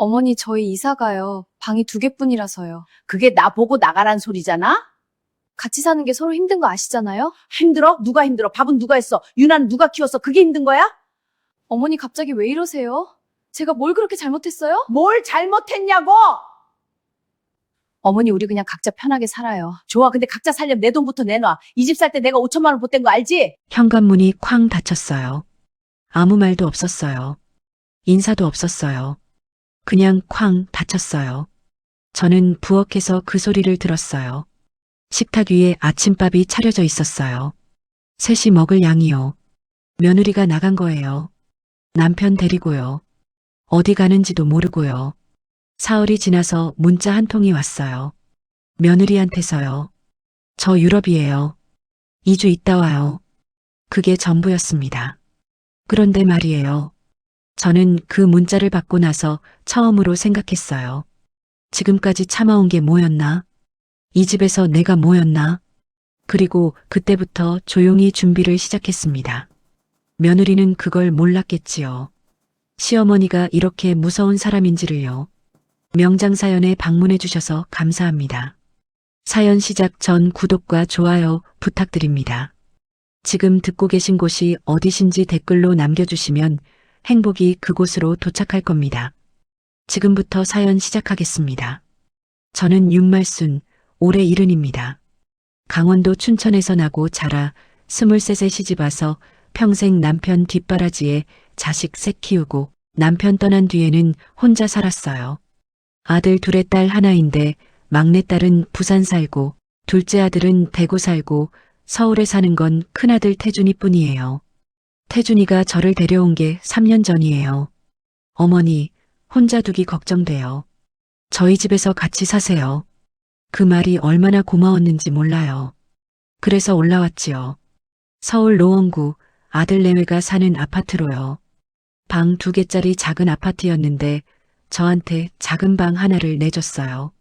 어머니, 저희 이사 가요. 방이 2개뿐이라서요. 그게 나보고 나가란 소리잖아? 같이 사는 게 서로 힘든 거 아시잖아요? 힘들어? 누가 힘들어? 밥은 누가 했어? 유나는 누가 키웠어? 그게 힘든 거야? 어머니, 갑자기 왜 이러세요? 제가 뭘 그렇게 잘못했어요? 뭘 잘못했냐고! 어머니, 우리 그냥 각자 편하게 살아요. 좋아, 근데 각자 살려면 내 돈부터 내놔. 이 집 살 때 내가 5천만 원 보탠 거 알지? 현관문이 쾅 닫혔어요. 아무 말도 없었어요. 인사도 없었어요. 그냥 쾅 닫혔어요. 저는 부엌에서 그 소리를 들었어요. 식탁 위에 아침밥이 차려져 있었어요. 셋이 먹을 양이요. 며느리가 나간 거예요. 남편 데리고요. 어디 가는지도 모르고요. 사흘이 지나서 문자 한 통이 왔어요. 며느리한테서요. 저 유럽이에요. 2주 있다 와요. 그게 전부였습니다. 그런데 말이에요. 저는 그 문자를 받고 나서 처음으로 생각했어요. 지금까지 참아온 게 뭐였나? 이 집에서 내가 뭐였나? 그리고 그때부터 조용히 준비를 시작했습니다. 며느리는 그걸 몰랐겠지요. 시어머니가 이렇게 무서운 사람인지를요. 명장사연에 방문해 주셔서 감사합니다. 사연 시작 전 구독과 좋아요 부탁드립니다. 지금 듣고 계신 곳이 어디신지 댓글로 남겨주시면 행복이 그곳으로 도착할 겁니다. 지금부터 사연 시작하겠습니다. 저는 윤말순, 올해 70입니다. 강원도 춘천에서 나고 자라 23세 시집와서 평생 남편 뒷바라지에 자식 셋 키우고 남편 떠난 뒤에는 혼자 살았어요. 아들 둘에 딸 하나인데 막내딸은 부산 살고 둘째 아들은 대구 살고 서울에 사는 건 큰아들 태준이 뿐이에요. 태준이가 저를 데려온 게 3년 전이에요. 어머니, 혼자 두기 걱정돼요. 저희 집에서 같이 사세요. 그 말이 얼마나 고마웠는지 몰라요. 그래서 올라왔지요. 서울 노원구 아들 내외가 사는 아파트로요. 방 2개짜리 작은 아파트였는데 저한테 작은 방 하나를 내줬어요.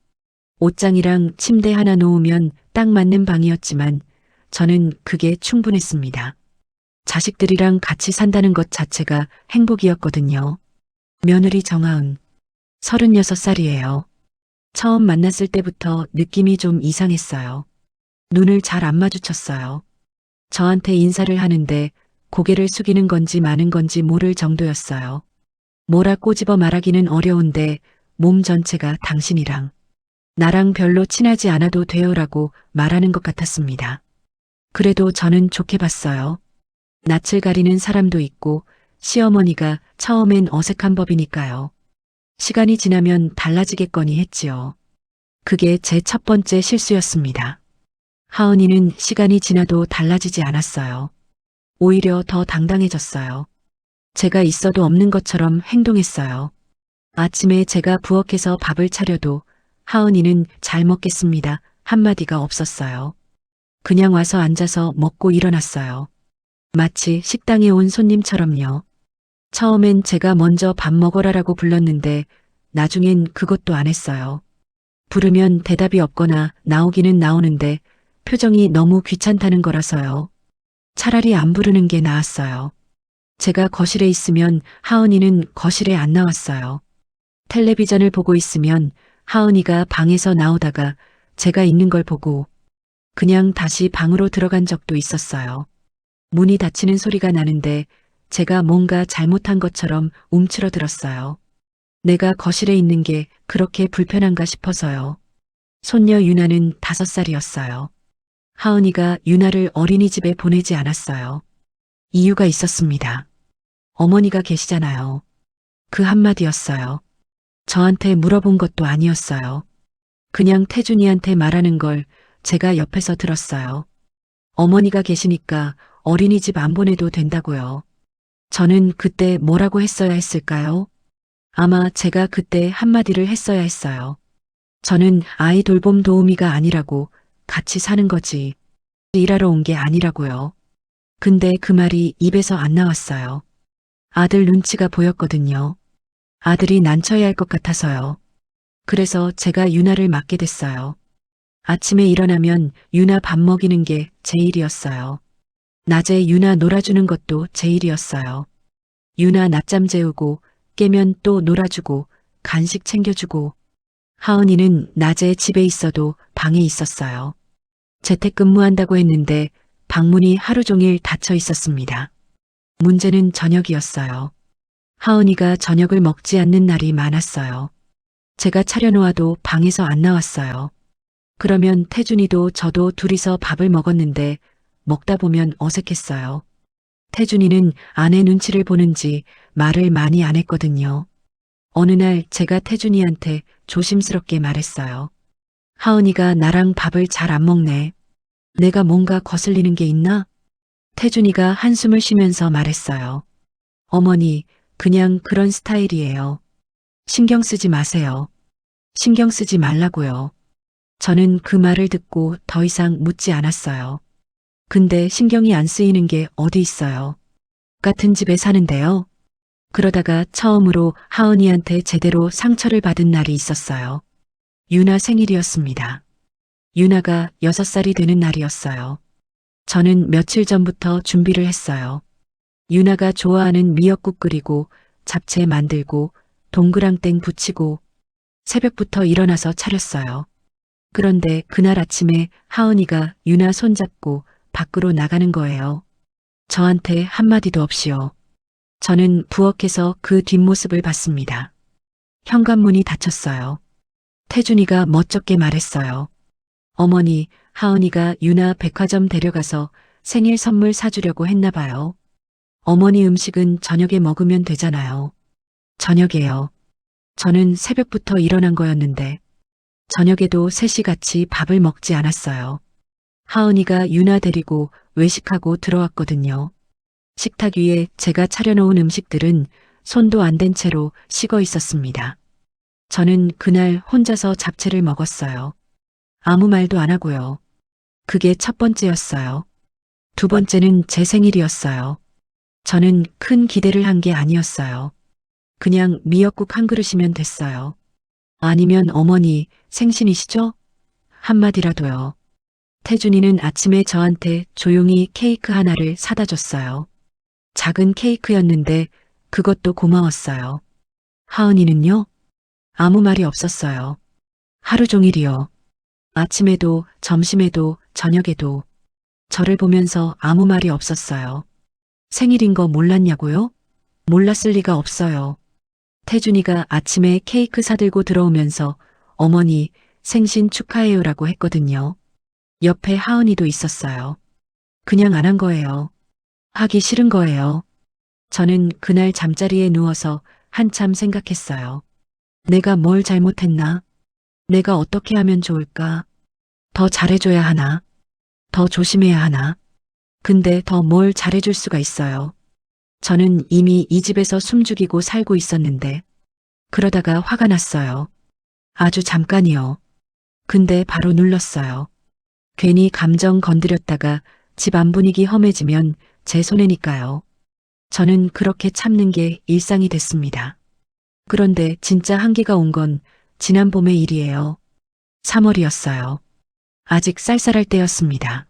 옷장이랑 침대 하나 놓으면 딱 맞는 방이었지만 저는 그게 충분했습니다. 자식들이랑 같이 산다는 것 자체가 행복이었거든요. 며느리 정아은, 36살이에요. 처음 만났을 때부터 느낌이 좀 이상했어요. 눈을 잘 안 마주쳤어요. 저한테 인사를 하는데 고개를 숙이는 건지 마는 건지 모를 정도였어요. 뭐라 꼬집어 말하기는 어려운데 몸 전체가 당신이랑 나랑 별로 친하지 않아도 돼요라고 말하는 것 같았습니다. 그래도 저는 좋게 봤어요. 낯을 가리는 사람도 있고 시어머니가 처음엔 어색한 법이니까요. 시간이 지나면 달라지겠거니 했지요. 그게 제 첫 번째 실수였습니다. 하은이는 시간이 지나도 달라지지 않았어요. 오히려 더 당당해졌어요. 제가 있어도 없는 것처럼 행동했어요. 아침에 제가 부엌에서 밥을 차려도 하은이는 잘 먹겠습니다. 한마디가 없었어요. 그냥 와서 앉아서 먹고 일어났어요. 마치 식당에 온 손님처럼요. 처음엔 제가 먼저 밥 먹어라라고 불렀는데 나중엔 그것도 안 했어요. 부르면 대답이 없거나 나오기는 나오는데 표정이 너무 귀찮다는 거라서요. 차라리 안 부르는 게 나았어요. 제가 거실에 있으면 하은이는 거실에 안 나왔어요. 텔레비전을 보고 있으면 하은이가 방에서 나오다가 제가 있는 걸 보고 그냥 다시 방으로 들어간 적도 있었어요. 문이 닫히는 소리가 나는데 제가 뭔가 잘못한 것처럼 움츠러들었어요. 내가 거실에 있는 게 그렇게 불편한가 싶어서요. 손녀 유나는 5살이었어요. 하은이가 유나를 어린이집에 보내지 않았어요. 이유가 있었습니다. 어머니가 계시잖아요. 그 한마디였어요. 저한테 물어본 것도 아니었어요. 그냥 태준이한테 말하는 걸 제가 옆에서 들었어요. 어머니가 계시니까 어린이집 안 보내도 된다고요. 저는 그때 뭐라고 했어야 했을까요? 아마 제가 그때 한마디를 했어야 했어요. 저는 아이 돌봄 도우미가 아니라고 같이 사는 거지. 일하러 온 게 아니라고요. 근데 그 말이 입에서 안 나왔어요. 아들 눈치가 보였거든요. 아들이 난처해 할 것 같아서요. 그래서 제가 유나를 맡게 됐어요. 아침에 일어나면 유나 밥 먹이는 게 제 일이었어요. 낮에 유나 놀아주는 것도 제 일이었어요. 유나 낮잠 재우고 깨면 또 놀아주고 간식 챙겨주고 하은이는 낮에 집에 있어도 방에 있었어요. 재택근무한다고 했는데 방문이 하루 종일 닫혀 있었습니다. 문제는 저녁이었어요. 하은이가 저녁을 먹지 않는 날이 많았어요. 제가 차려놓아도 방에서 안 나왔어요. 그러면 태준이도 저도 둘이서 밥을 먹었는데 먹다 보면 어색했어요. 태준이는 아내 눈치를 보는지 말을 많이 안 했거든요. 어느 날 제가 태준이한테 조심스럽게 말했어요. 하은이가 나랑 밥을 잘 안 먹네. 내가 뭔가 거슬리는 게 있나? 태준이가 한숨을 쉬면서 말했어요. 어머니, 그냥 그런 스타일이에요. 신경 쓰지 마세요. 신경 쓰지 말라고요. 저는 그 말을 듣고 더 이상 묻지 않았어요. 근데 신경이 안 쓰이는 게 어디 있어요. 같은 집에 사는데요. 그러다가 처음으로 하은이한테 제대로 상처를 받은 날이 있었어요. 유나 생일이었습니다. 유나가 6살이 되는 날이었어요. 저는 며칠 전부터 준비를 했어요. 유나가 좋아하는 미역국 끓이고 잡채 만들고 동그랑땡 부치고 새벽부터 일어나서 차렸어요. 그런데 그날 아침에 하은이가 유나 손잡고 밖으로 나가는 거예요. 저한테 한마디도 없이요. 저는 부엌에서 그 뒷모습을 봤습니다. 현관문이 닫혔어요. 태준이가 멋쩍게 말했어요. 어머니, 하은이가 유나 백화점 데려가서 생일 선물 사주려고 했나 봐요. 어머니 음식은 저녁에 먹으면 되잖아요. 저녁에요. 저는 새벽부터 일어난 거였는데 저녁에도 셋이 같이 밥을 먹지 않았어요. 하은이가 유나 데리고 외식하고 들어왔거든요. 식탁 위에 제가 차려놓은 음식들은 손도 안 댄 채로 식어 있었습니다. 저는 그날 혼자서 잡채를 먹었어요. 아무 말도 안 하고요. 그게 첫 번째였어요. 두 번째는 제 생일이었어요. 저는 큰 기대를 한 게 아니었어요. 그냥 미역국 한 그릇이면 됐어요. 아니면 어머니 생신이시죠? 한마디라도요. 태준이는 아침에 저한테 조용히 케이크 하나를 사다 줬어요. 작은 케이크였는데 그것도 고마웠어요. 하은이는요? 아무 말이 없었어요. 하루 종일이요. 아침에도 점심에도 저녁에도 저를 보면서 아무 말이 없었어요. 생일인 거 몰랐냐고요? 몰랐을 리가 없어요. 태준이가 아침에 케이크 사들고 들어오면서 어머니 생신 축하해요라고 했거든요. 옆에 하은이도 있었어요. 그냥 안 한 거예요. 하기 싫은 거예요. 저는 그날 잠자리에 누워서 한참 생각했어요. 내가 뭘 잘못했나? 내가 어떻게 하면 좋을까? 더 잘해줘야 하나? 더 조심해야 하나? 근데 더 뭘 잘해줄 수가 있어요. 저는 이미 이 집에서 숨죽이고 살고 있었는데 그러다가 화가 났어요. 아주 잠깐이요. 근데 바로 눌렀어요. 괜히 감정 건드렸다가 집 안 분위기 험해지면 제 손해니까요. 저는 그렇게 참는 게 일상이 됐습니다. 그런데 진짜 한계가 온 건 지난 봄의 일이에요. 3월이었어요. 아직 쌀쌀할 때였습니다.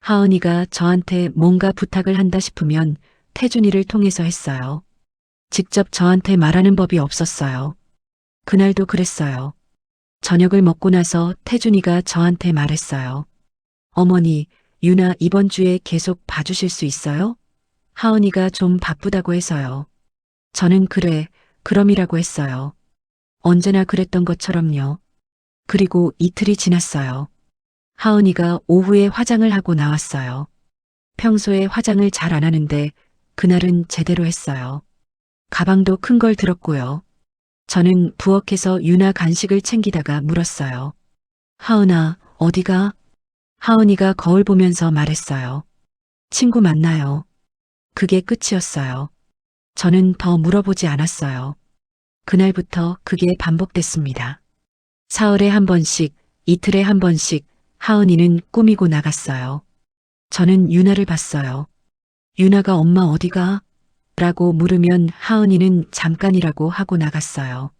하은이가 저한테 뭔가 부탁을 한다 싶으면 태준이를 통해서 했어요. 직접 저한테 말하는 법이 없었어요. 그날도 그랬어요. 저녁을 먹고 나서 태준이가 저한테 말했어요. 어머니, 유나 이번 주에 계속 봐주실 수 있어요? 하은이가 좀 바쁘다고 해서요. 저는 그래, 그럼이라고 했어요. 언제나 그랬던 것처럼요. 그리고 이틀이 지났어요. 하은이가 오후에 화장을 하고 나왔어요. 평소에 화장을 잘 안 하는데 그날은 제대로 했어요. 가방도 큰 걸 들었고요. 저는 부엌에서 유나 간식을 챙기다가 물었어요. 하은아, 어디가? 하은이가 거울 보면서 말했어요. 친구 만나요. 그게 끝이었어요. 저는 더 물어보지 않았어요. 그날부터 그게 반복됐습니다. 사흘에 한 번씩, 이틀에 한 번씩 하은이는 꾸미고 나갔어요. 저는 유나를 봤어요. 유나가 엄마 어디가? 라고 물으면 하은이는 잠깐이라고 하고 나갔어요.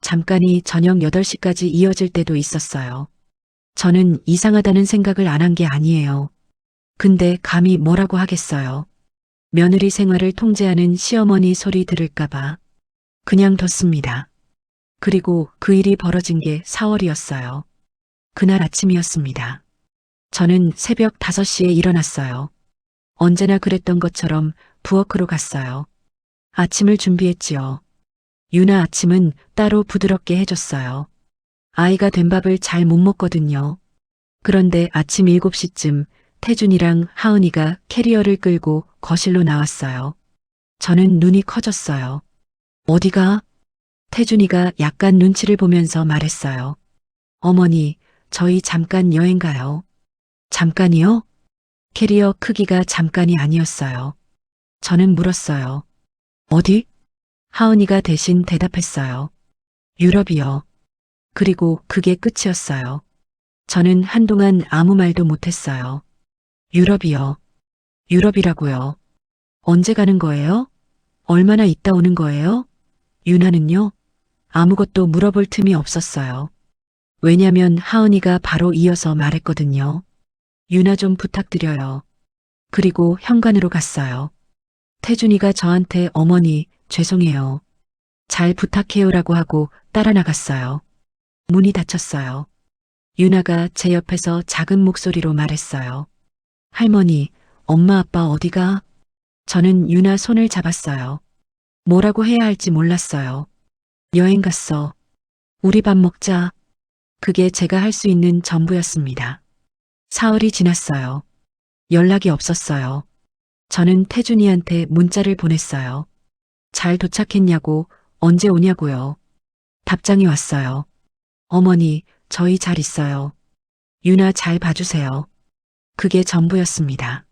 잠깐이 저녁 8시까지 이어질 때도 있었어요. 저는 이상하다는 생각을 안 한 게 아니에요. 근데 감히 뭐라고 하겠어요. 며느리 생활을 통제하는 시어머니 소리 들을까봐 그냥 뒀습니다. 그리고 그 일이 벌어진 게 4월이었어요. 그날 아침이었습니다. 저는 새벽 5시에 일어났어요. 언제나 그랬던 것처럼 부엌으로 갔어요. 아침을 준비했지요. 유나 아침은 따로 부드럽게 해줬어요. 아이가 된 밥을 잘 못 먹거든요. 그런데 아침 7시쯤 태준이랑 하은이가 캐리어를 끌고 거실로 나왔어요. 저는 눈이 커졌어요. 어디가? 태준이가 약간 눈치를 보면서 말했어요. 어머니, 저희 잠깐 여행 가요. 잠깐이요? 캐리어 크기가 잠깐이 아니었어요. 저는 물었어요. 어디? 하은이가 대신 대답했어요. 유럽이요. 그리고 그게 끝이었어요. 저는 한동안 아무 말도 못했어요. 유럽이요. 유럽이라고요. 언제 가는 거예요? 얼마나 있다 오는 거예요? 유나는요? 아무것도 물어볼 틈이 없었어요. 왜냐면 하은이가 바로 이어서 말했거든요. 유나 좀 부탁드려요. 그리고 현관으로 갔어요. 태준이가 저한테 어머니, 죄송해요. 잘 부탁해요라고 하고 따라 나갔어요. 문이 닫혔어요. 유나가 제 옆에서 작은 목소리로 말했어요. 할머니, 엄마 아빠 어디가? 저는 유나 손을 잡았어요. 뭐라고 해야 할지 몰랐어요. 여행 갔어. 우리 밥 먹자. 그게 제가 할 수 있는 전부였습니다. 사흘이 지났어요. 연락이 없었어요. 저는 태준이한테 문자를 보냈어요. 잘 도착했냐고, 언제 오냐고요. 답장이 왔어요. 어머니, 저희 잘 있어요. 유나 잘 봐주세요. 그게 전부였습니다.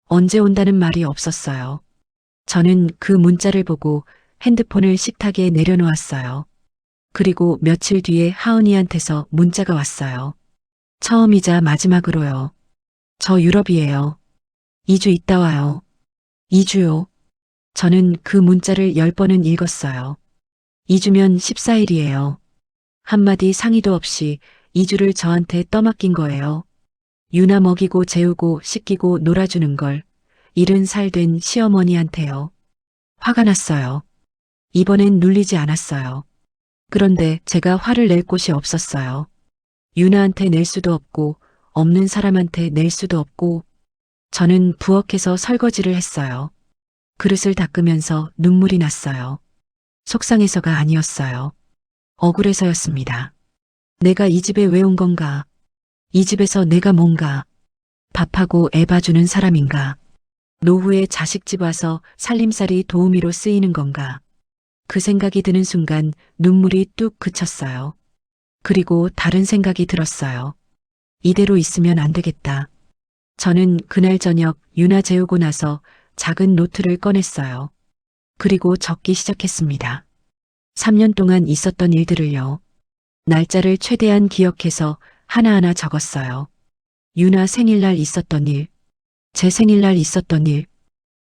언제 온다는 말이 없었어요. 저는 그 문자를 보고 핸드폰을 식탁에 내려놓았어요. 그리고 며칠 뒤에 하은이한테서 문자가 왔어요. 처음이자 마지막으로요. 저 유럽이에요. 2주 있다 와요. 2주요. 저는 그 문자를 10번은 읽었어요. 2주면 14일이에요. 한마디 상의도 없이 2주를 저한테 떠맡긴 거예요. 유나 먹이고 재우고 씻기고 놀아주는 걸 70살 된 시어머니한테요. 화가 났어요. 이번엔 눌리지 않았어요. 그런데 제가 화를 낼 곳이 없었어요. 유나한테 낼 수도 없고 없는 사람한테 낼 수도 없고 저는 부엌에서 설거지를 했어요. 그릇을 닦으면서 눈물이 났어요. 속상해서가 아니었어요. 억울해서였습니다. 내가 이 집에 왜 온 건가? 이 집에서 내가 뭔가? 밥하고 애 봐주는 사람인가? 노후에 자식 집 와서 살림살이 도우미로 쓰이는 건가? 그 생각이 드는 순간 눈물이 뚝 그쳤어요. 그리고 다른 생각이 들었어요. 이대로 있으면 안 되겠다. 저는 그날 저녁 유나 재우고 나서 작은 노트를 꺼냈어요. 그리고 적기 시작했습니다. 3년 동안 있었던 일들을요. 날짜를 최대한 기억해서 하나하나 적었어요. 유나 생일날 있었던 일, 제 생일날 있었던 일,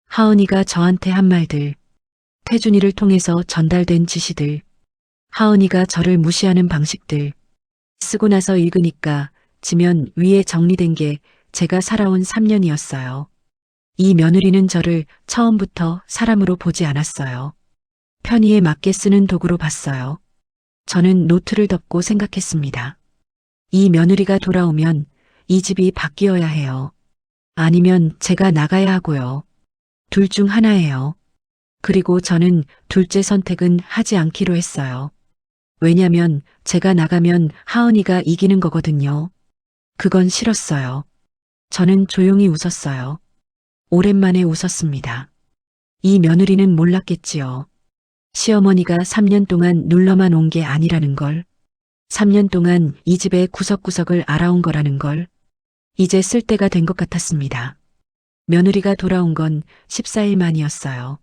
하은이가 저한테 한 말들, 태준이를 통해서 전달된 지시들, 하은이가 저를 무시하는 방식들. 쓰고 나서 읽으니까 지면 위에 정리된 게 제가 살아온 3년이었어요. 이 며느리는 저를 처음부터 사람으로 보지 않았어요. 편의에 맞게 쓰는 도구로 봤어요. 저는 노트를 덮고 생각했습니다. 이 며느리가 돌아오면 이 집이 바뀌어야 해요. 아니면 제가 나가야 하고요. 둘 중 하나예요. 그리고 저는 둘째 선택은 하지 않기로 했어요. 왜냐면 제가 나가면 하은이가 이기는 거거든요. 그건 싫었어요. 저는 조용히 웃었어요. 오랜만에 웃었습니다. 이 며느리는 몰랐겠지요. 시어머니가 3년 동안 눌러만 온 게 아니라는 걸. 3년 동안 이 집의 구석구석을 알아온 거라는 걸. 이제 쓸 때가 된 것 같았습니다. 며느리가 돌아온 건 14일 만이었어요.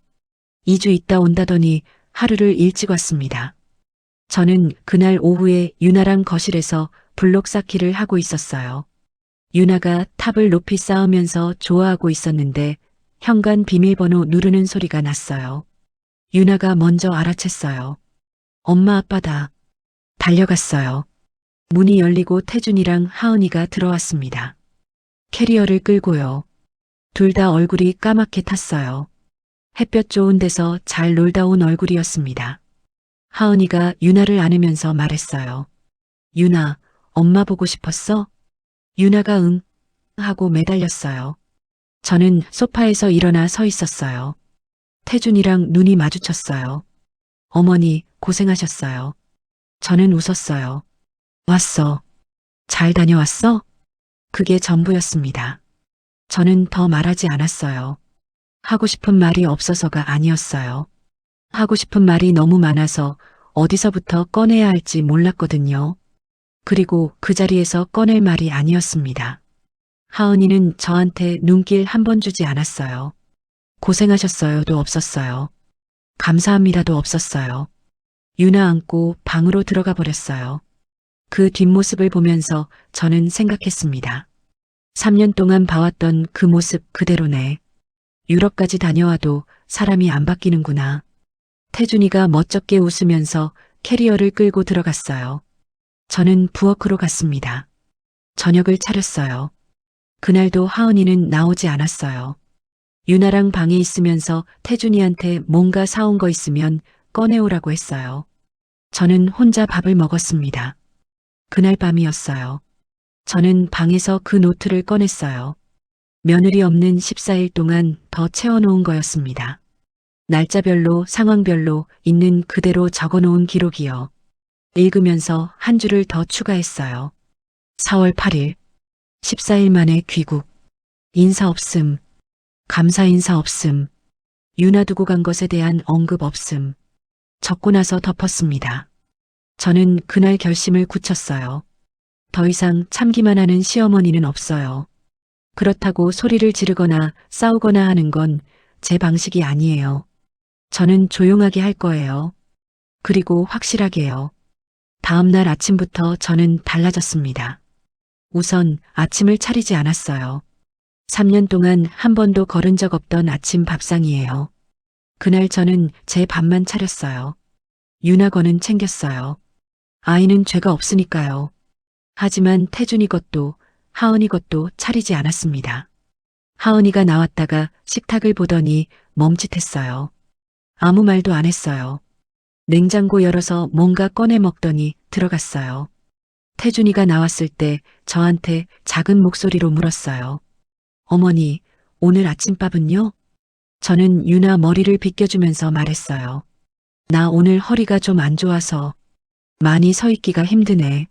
2주 있다 온다더니 하루를 일찍 왔습니다. 저는 그날 오후에 유나랑 거실에서 블록 쌓기를 하고 있었어요. 유나가 탑을 높이 쌓으면서 좋아하고 있었는데 현관 비밀번호 누르는 소리가 났어요. 유나가 먼저 알아챘어요. 엄마 아빠다. 달려갔어요. 문이 열리고 태준이랑 하은이가 들어왔습니다. 캐리어를 끌고요. 둘 다 얼굴이 까맣게 탔어요. 햇볕 좋은 데서 잘 놀다 온 얼굴이었습니다. 하은이가 유나를 안으면서 말했어요. 유나, 엄마 보고 싶었어? 유나가 응 하고 매달렸어요. 저는 소파에서 일어나 서 있었어요. 태준이랑 눈이 마주쳤어요. 어머니, 고생하셨어요. 저는 웃었어요. 왔어. 잘 다녀왔어? 그게 전부였습니다. 저는 더 말하지 않았어요. 하고 싶은 말이 없어서가 아니었어요. 하고 싶은 말이 너무 많아서 어디서부터 꺼내야 할지 몰랐거든요. 그리고 그 자리에서 꺼낼 말이 아니었습니다. 하은이는 저한테 눈길 한 번 주지 않았어요. 고생하셨어요도 없었어요. 감사합니다도 없었어요. 유나 안고 방으로 들어가 버렸어요. 그 뒷모습을 보면서 저는 생각했습니다. 3년 동안 봐왔던 그 모습 그대로네. 유럽까지 다녀와도 사람이 안 바뀌는구나. 태준이가 멋쩍게 웃으면서 캐리어를 끌고 들어갔어요. 저는 부엌으로 갔습니다. 저녁을 차렸어요. 그날도 하은이는 나오지 않았어요. 유나랑 방에 있으면서 태준이한테 뭔가 사온 거 있으면 꺼내오라고 했어요. 저는 혼자 밥을 먹었습니다. 그날 밤이었어요. 저는 방에서 그 노트를 꺼냈어요. 며느리 없는 14일 동안 더 채워놓은 거였습니다. 날짜별로 상황별로 있는 그대로 적어놓은 기록이요. 읽으면서 한 줄을 더 추가했어요. 4월 8일 14일 만에 귀국. 인사 없음. 감사 인사 없음. 유나 두고 간 것에 대한 언급 없음. 적고 나서 덮었습니다. 저는 그날 결심을 굳혔어요. 더 이상 참기만 하는 시어머니는 없어요. 그렇다고 소리를 지르거나 싸우거나 하는 건 제 방식이 아니에요. 저는 조용하게 할 거예요. 그리고 확실하게요. 다음 날 아침부터 저는 달라졌습니다. 우선 아침을 차리지 않았어요. 3년 동안 한 번도 거른 적 없던 아침 밥상이에요. 그날 저는 제 밥만 차렸어요. 유나 거는 챙겼어요. 아이는 죄가 없으니까요. 하지만 태준이 것도 하은이 것도 차리지 않았습니다. 하은이가 나왔다가 식탁을 보더니 멈칫했어요. 아무 말도 안 했어요. 냉장고 열어서 뭔가 꺼내 먹더니 들어갔어요. 태준이가 나왔을 때 저한테 작은 목소리로 물었어요. 어머니, 오늘 아침밥은요? 저는 유나 머리를 빗겨주면서 말했어요. 나 오늘 허리가 좀 안 좋아서 많이 서 있기가 힘드네.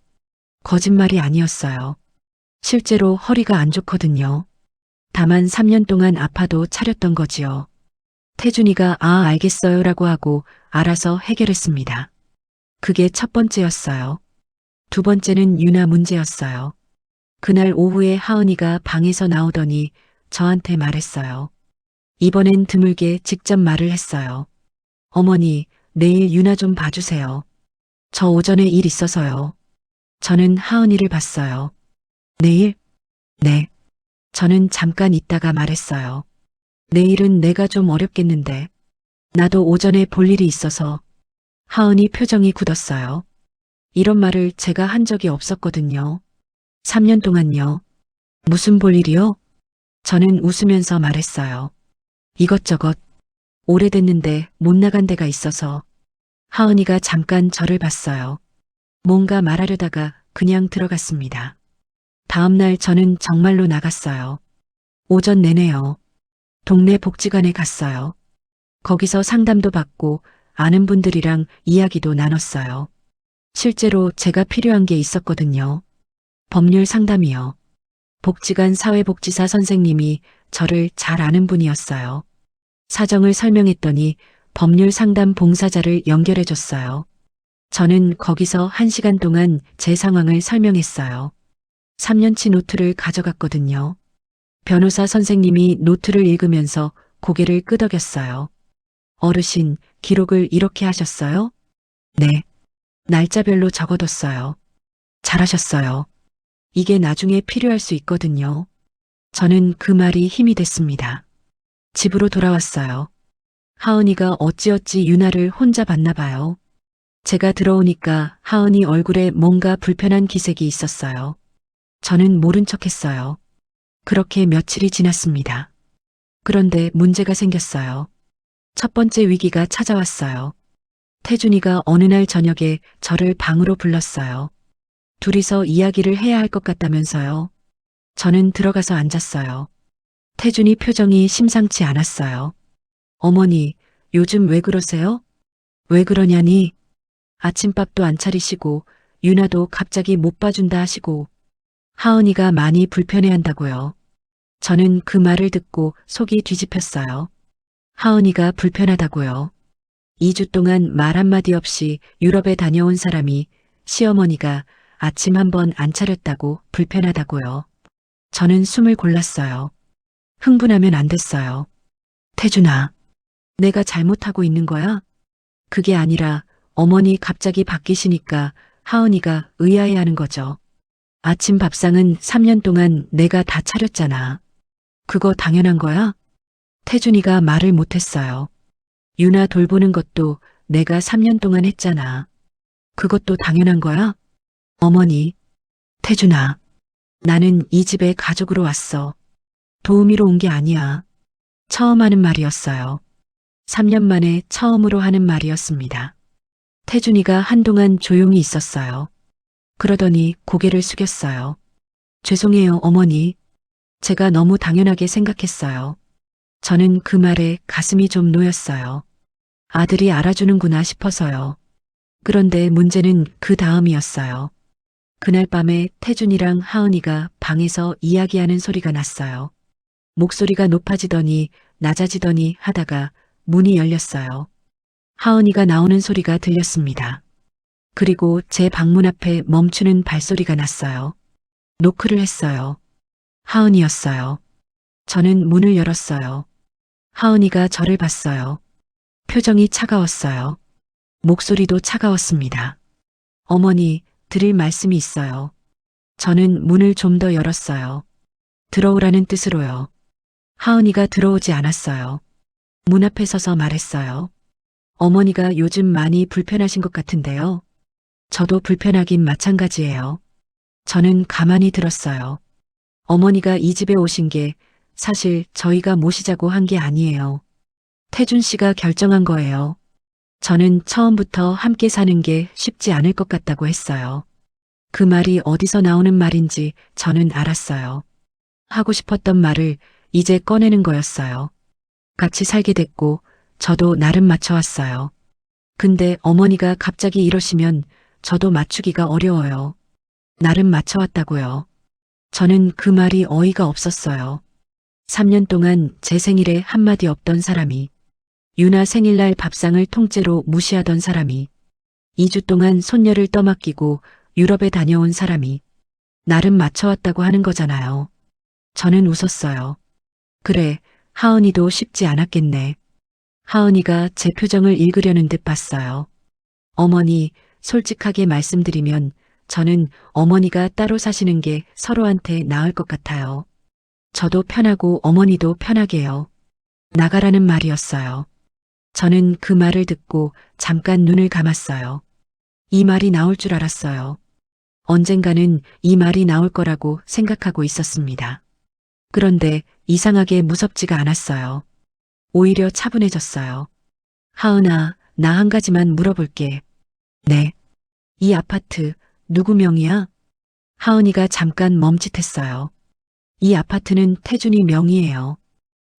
거짓말이 아니었어요. 실제로 허리가 안 좋거든요. 다만 3년 동안 아파도 차렸던 거지요. 태준이가 알겠어요라고 하고 알아서 해결했습니다. 그게 첫 번째였어요. 두 번째는 유나 문제였어요. 그날 오후에 하은이가 방에서 나오더니 저한테 말했어요. 이번엔 드물게 직접 말을 했어요. 어머니, 내일 유나 좀 봐주세요. 저 오전에 일 있어서요. 저는 하은이를 봤어요. 내일? 네. 저는 잠깐 있다가 말했어요. 내일은 내가 좀 어렵겠는데. 나도 오전에 볼 일이 있어서. 하은이 표정이 굳었어요. 이런 말을 제가 한 적이 없었거든요. 3년 동안요. 무슨 볼 일이요? 저는 웃으면서 말했어요. 이것저것. 오래됐는데 못 나간 데가 있어서. 하은이가 잠깐 저를 봤어요. 뭔가 말하려다가 그냥 들어갔습니다. 다음 날 저는 정말로 나갔어요. 오전 내내요. 동네 복지관에 갔어요. 거기서 상담도 받고 아는 분들이랑 이야기도 나눴어요. 실제로 제가 필요한 게 있었거든요. 법률 상담이요. 복지관 사회복지사 선생님이 저를 잘 아는 분이었어요. 사정을 설명했더니 법률 상담 봉사자를 연결해 줬어요. 저는 거기서 1시간 동안 제 상황을 설명했어요. 3년치 노트를 가져갔거든요. 변호사 선생님이 노트를 읽으면서 고개를 끄덕였어요. 어르신, 기록을 이렇게 하셨어요? 네. 날짜별로 적어뒀어요. 잘하셨어요. 이게 나중에 필요할 수 있거든요. 저는 그 말이 힘이 됐습니다. 집으로 돌아왔어요. 하은이가 어찌어찌 유나를 혼자 봤나 봐요. 제가 들어오니까 하은이 얼굴에 뭔가 불편한 기색이 있었어요. 저는 모른 척했어요. 그렇게 며칠이 지났습니다. 그런데 문제가 생겼어요. 첫 번째 위기가 찾아왔어요. 태준이가 어느 날 저녁에 저를 방으로 불렀어요. 둘이서 이야기를 해야 할 것 같다면서요. 저는 들어가서 앉았어요. 태준이 표정이 심상치 않았어요. 어머니, 요즘 왜 그러세요? 왜 그러냐니? 아침밥도 안 차리시고, 유나도 갑자기 못 봐준다 하시고, 하은이가 많이 불편해한다고요. 저는 그 말을 듣고 속이 뒤집혔어요. 하은이가 불편하다고요. 2주 동안 말 한마디 없이 유럽에 다녀온 사람이 시어머니가 아침 한 번 안 차렸다고 불편하다고요. 저는 숨을 골랐어요. 흥분하면 안 됐어요. 태준아, 내가 잘못하고 있는 거야? 그게 아니라 어머니 갑자기 바뀌시니까 하은이가 의아해하는 거죠. 아침 밥상은 3년 동안 내가 다 차렸잖아. 그거 당연한 거야? 태준이가 말을 못했어요. 유나 돌보는 것도 내가 3년 동안 했잖아. 그것도 당연한 거야? 어머니, 태준아, 나는 이 집에 가족으로 왔어. 도우미로 온 게 아니야. 처음 하는 말이었어요. 3년 만에 처음으로 하는 말이었습니다. 태준이가 한동안 조용히 있었어요. 그러더니 고개를 숙였어요. 죄송해요, 어머니. 제가 너무 당연하게 생각했어요. 저는 그 말에 가슴이 좀 놓였어요. 아들이 알아주는구나 싶어서요. 그런데 문제는 그 다음이었어요. 그날 밤에 태준이랑 하은이가 방에서 이야기하는 소리가 났어요. 목소리가 높아지더니 낮아지더니 하다가 문이 열렸어요. 하은이가 나오는 소리가 들렸습니다. 그리고 제 방문 앞에 멈추는 발소리가 났어요. 노크를 했어요. 하은이였어요. 저는 문을 열었어요. 하은이가 저를 봤어요. 표정이 차가웠어요. 목소리도 차가웠습니다. 어머니, 드릴 말씀이 있어요. 저는 문을 좀 더 열었어요. 들어오라는 뜻으로요. 하은이가 들어오지 않았어요. 문 앞에 서서 말했어요. 어머니가 요즘 많이 불편하신 것 같은데요. 저도 불편하긴 마찬가지예요. 저는 가만히 들었어요. 어머니가 이 집에 오신 게 사실 저희가 모시자고 한 게 아니에요. 태준 씨가 결정한 거예요. 저는 처음부터 함께 사는 게 쉽지 않을 것 같다고 했어요. 그 말이 어디서 나오는 말인지 저는 알았어요. 하고 싶었던 말을 이제 꺼내는 거였어요. 같이 살게 됐고 저도 나름 맞춰왔어요. 근데 어머니가 갑자기 이러시면 저도 맞추기가 어려워요. 나름 맞춰왔다고요. 저는 그 말이 어이가 없었어요. 3년 동안 제 생일에 한마디 없던 사람이, 유나 생일날 밥상을 통째로 무시하던 사람이, 2주 동안 손녀를 떠맡기고 유럽에 다녀온 사람이 나름 맞춰왔다고 하는 거잖아요. 저는 웃었어요. 그래, 하은이도 쉽지 않았겠네. 하은이가 제 표정을 읽으려는 듯 봤어요. 어머니, 솔직하게 말씀드리면 저는 어머니가 따로 사시는 게 서로한테 나을 것 같아요. 저도 편하고 어머니도 편하게요. 나가라는 말이었어요. 저는 그 말을 듣고 잠깐 눈을 감았어요. 이 말이 나올 줄 알았어요. 언젠가는 이 말이 나올 거라고 생각하고 있었습니다. 그런데 이상하게 무섭지가 않았어요. 오히려 차분해졌어요. 하은아, 나 한 가지만 물어볼게. 네. 이 아파트 누구 명의야? 하은이가 잠깐 멈칫했어요. 이 아파트는 태준이 명의예요.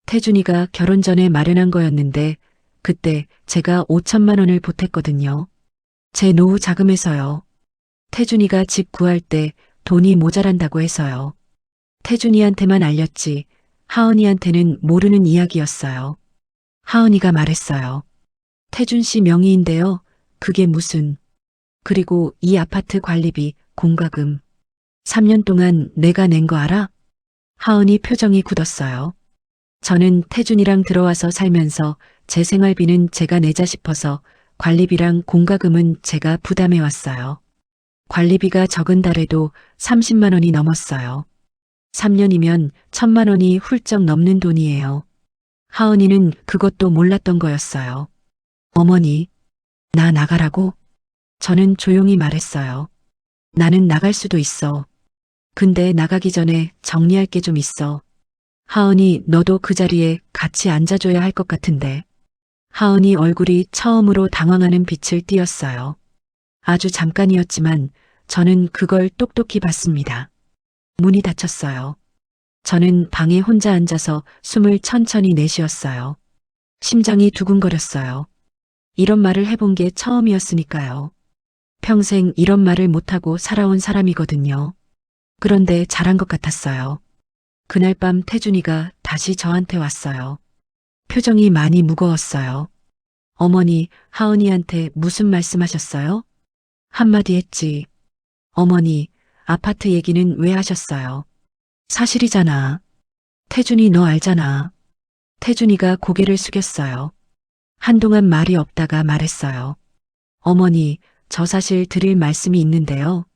태준이가 결혼 전에 마련한 거였는데 그때 제가 5천만 원을 보탰거든요. 제 노후 자금에서요. 태준이가 집 구할 때 돈이 모자란다고 해서요. 태준이한테만 알렸지 하은이한테는 모르는 이야기였어요. 하은이가 말했어요. 태준 씨 명의인데요. 그게 무슨. 그리고 이 아파트 관리비, 공과금. 3년 동안 내가 낸 거 알아? 하은이 표정이 굳었어요. 저는 태준이랑 들어와서 살면서 제 생활비는 제가 내자 싶어서 관리비랑 공과금은 제가 부담해 왔어요. 관리비가 적은 달에도 30만 원이 넘었어요. 3년이면 1,000만 원이 훌쩍 넘는 돈이에요. 하은이는 그것도 몰랐던 거였어요. 어머니, 나 나가라고? 저는 조용히 말했어요. 나는 나갈 수도 있어. 근데 나가기 전에 정리할 게 좀 있어. 하은이, 너도 그 자리에 같이 앉아줘야 할 것 같은데. 하은이 얼굴이 처음으로 당황하는 빛을 띠었어요. 아주 잠깐이었지만 저는 그걸 똑똑히 봤습니다. 문이 닫혔어요. 저는 방에 혼자 앉아서 숨을 천천히 내쉬었어요. 심장이 두근거렸어요. 이런 말을 해본 게 처음이었으니까요. 평생 이런 말을 못하고 살아온 사람이거든요. 그런데 잘한 것 같았어요. 그날 밤 태준이가 다시 저한테 왔어요. 표정이 많이 무거웠어요. 어머니, 하은이한테 무슨 말씀하셨어요? 한마디 했지. 어머니, 아파트 얘기는 왜 하셨어요? 사실이잖아. 태준이 너 알잖아. 태준이가 고개를 숙였어요. 한동안 말이 없다가 말했어요. 어머니, 저 사실 드릴 말씀이 있는데요.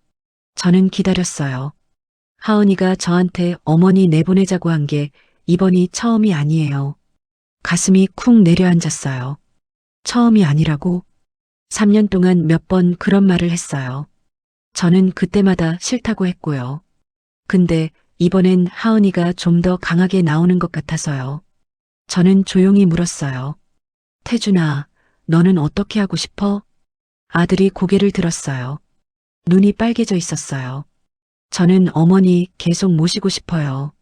저는 기다렸어요. 하은이가 저한테 어머니 내보내자고 한 게 이번이 처음이 아니에요. 가슴이 쿵 내려앉았어요. 처음이 아니라고? 3년 동안 몇 번 그런 말을 했어요. 저는 그때마다 싫다고 했고요. 근데 이번엔 하은이가 좀 더 강하게 나오는 것 같아서요. 저는 조용히 물었어요. 태준아, 너는 어떻게 하고 싶어? 아들이 고개를 들었어요. 눈이 빨개져 있었어요. 저는 어머니 계속 모시고 싶어요.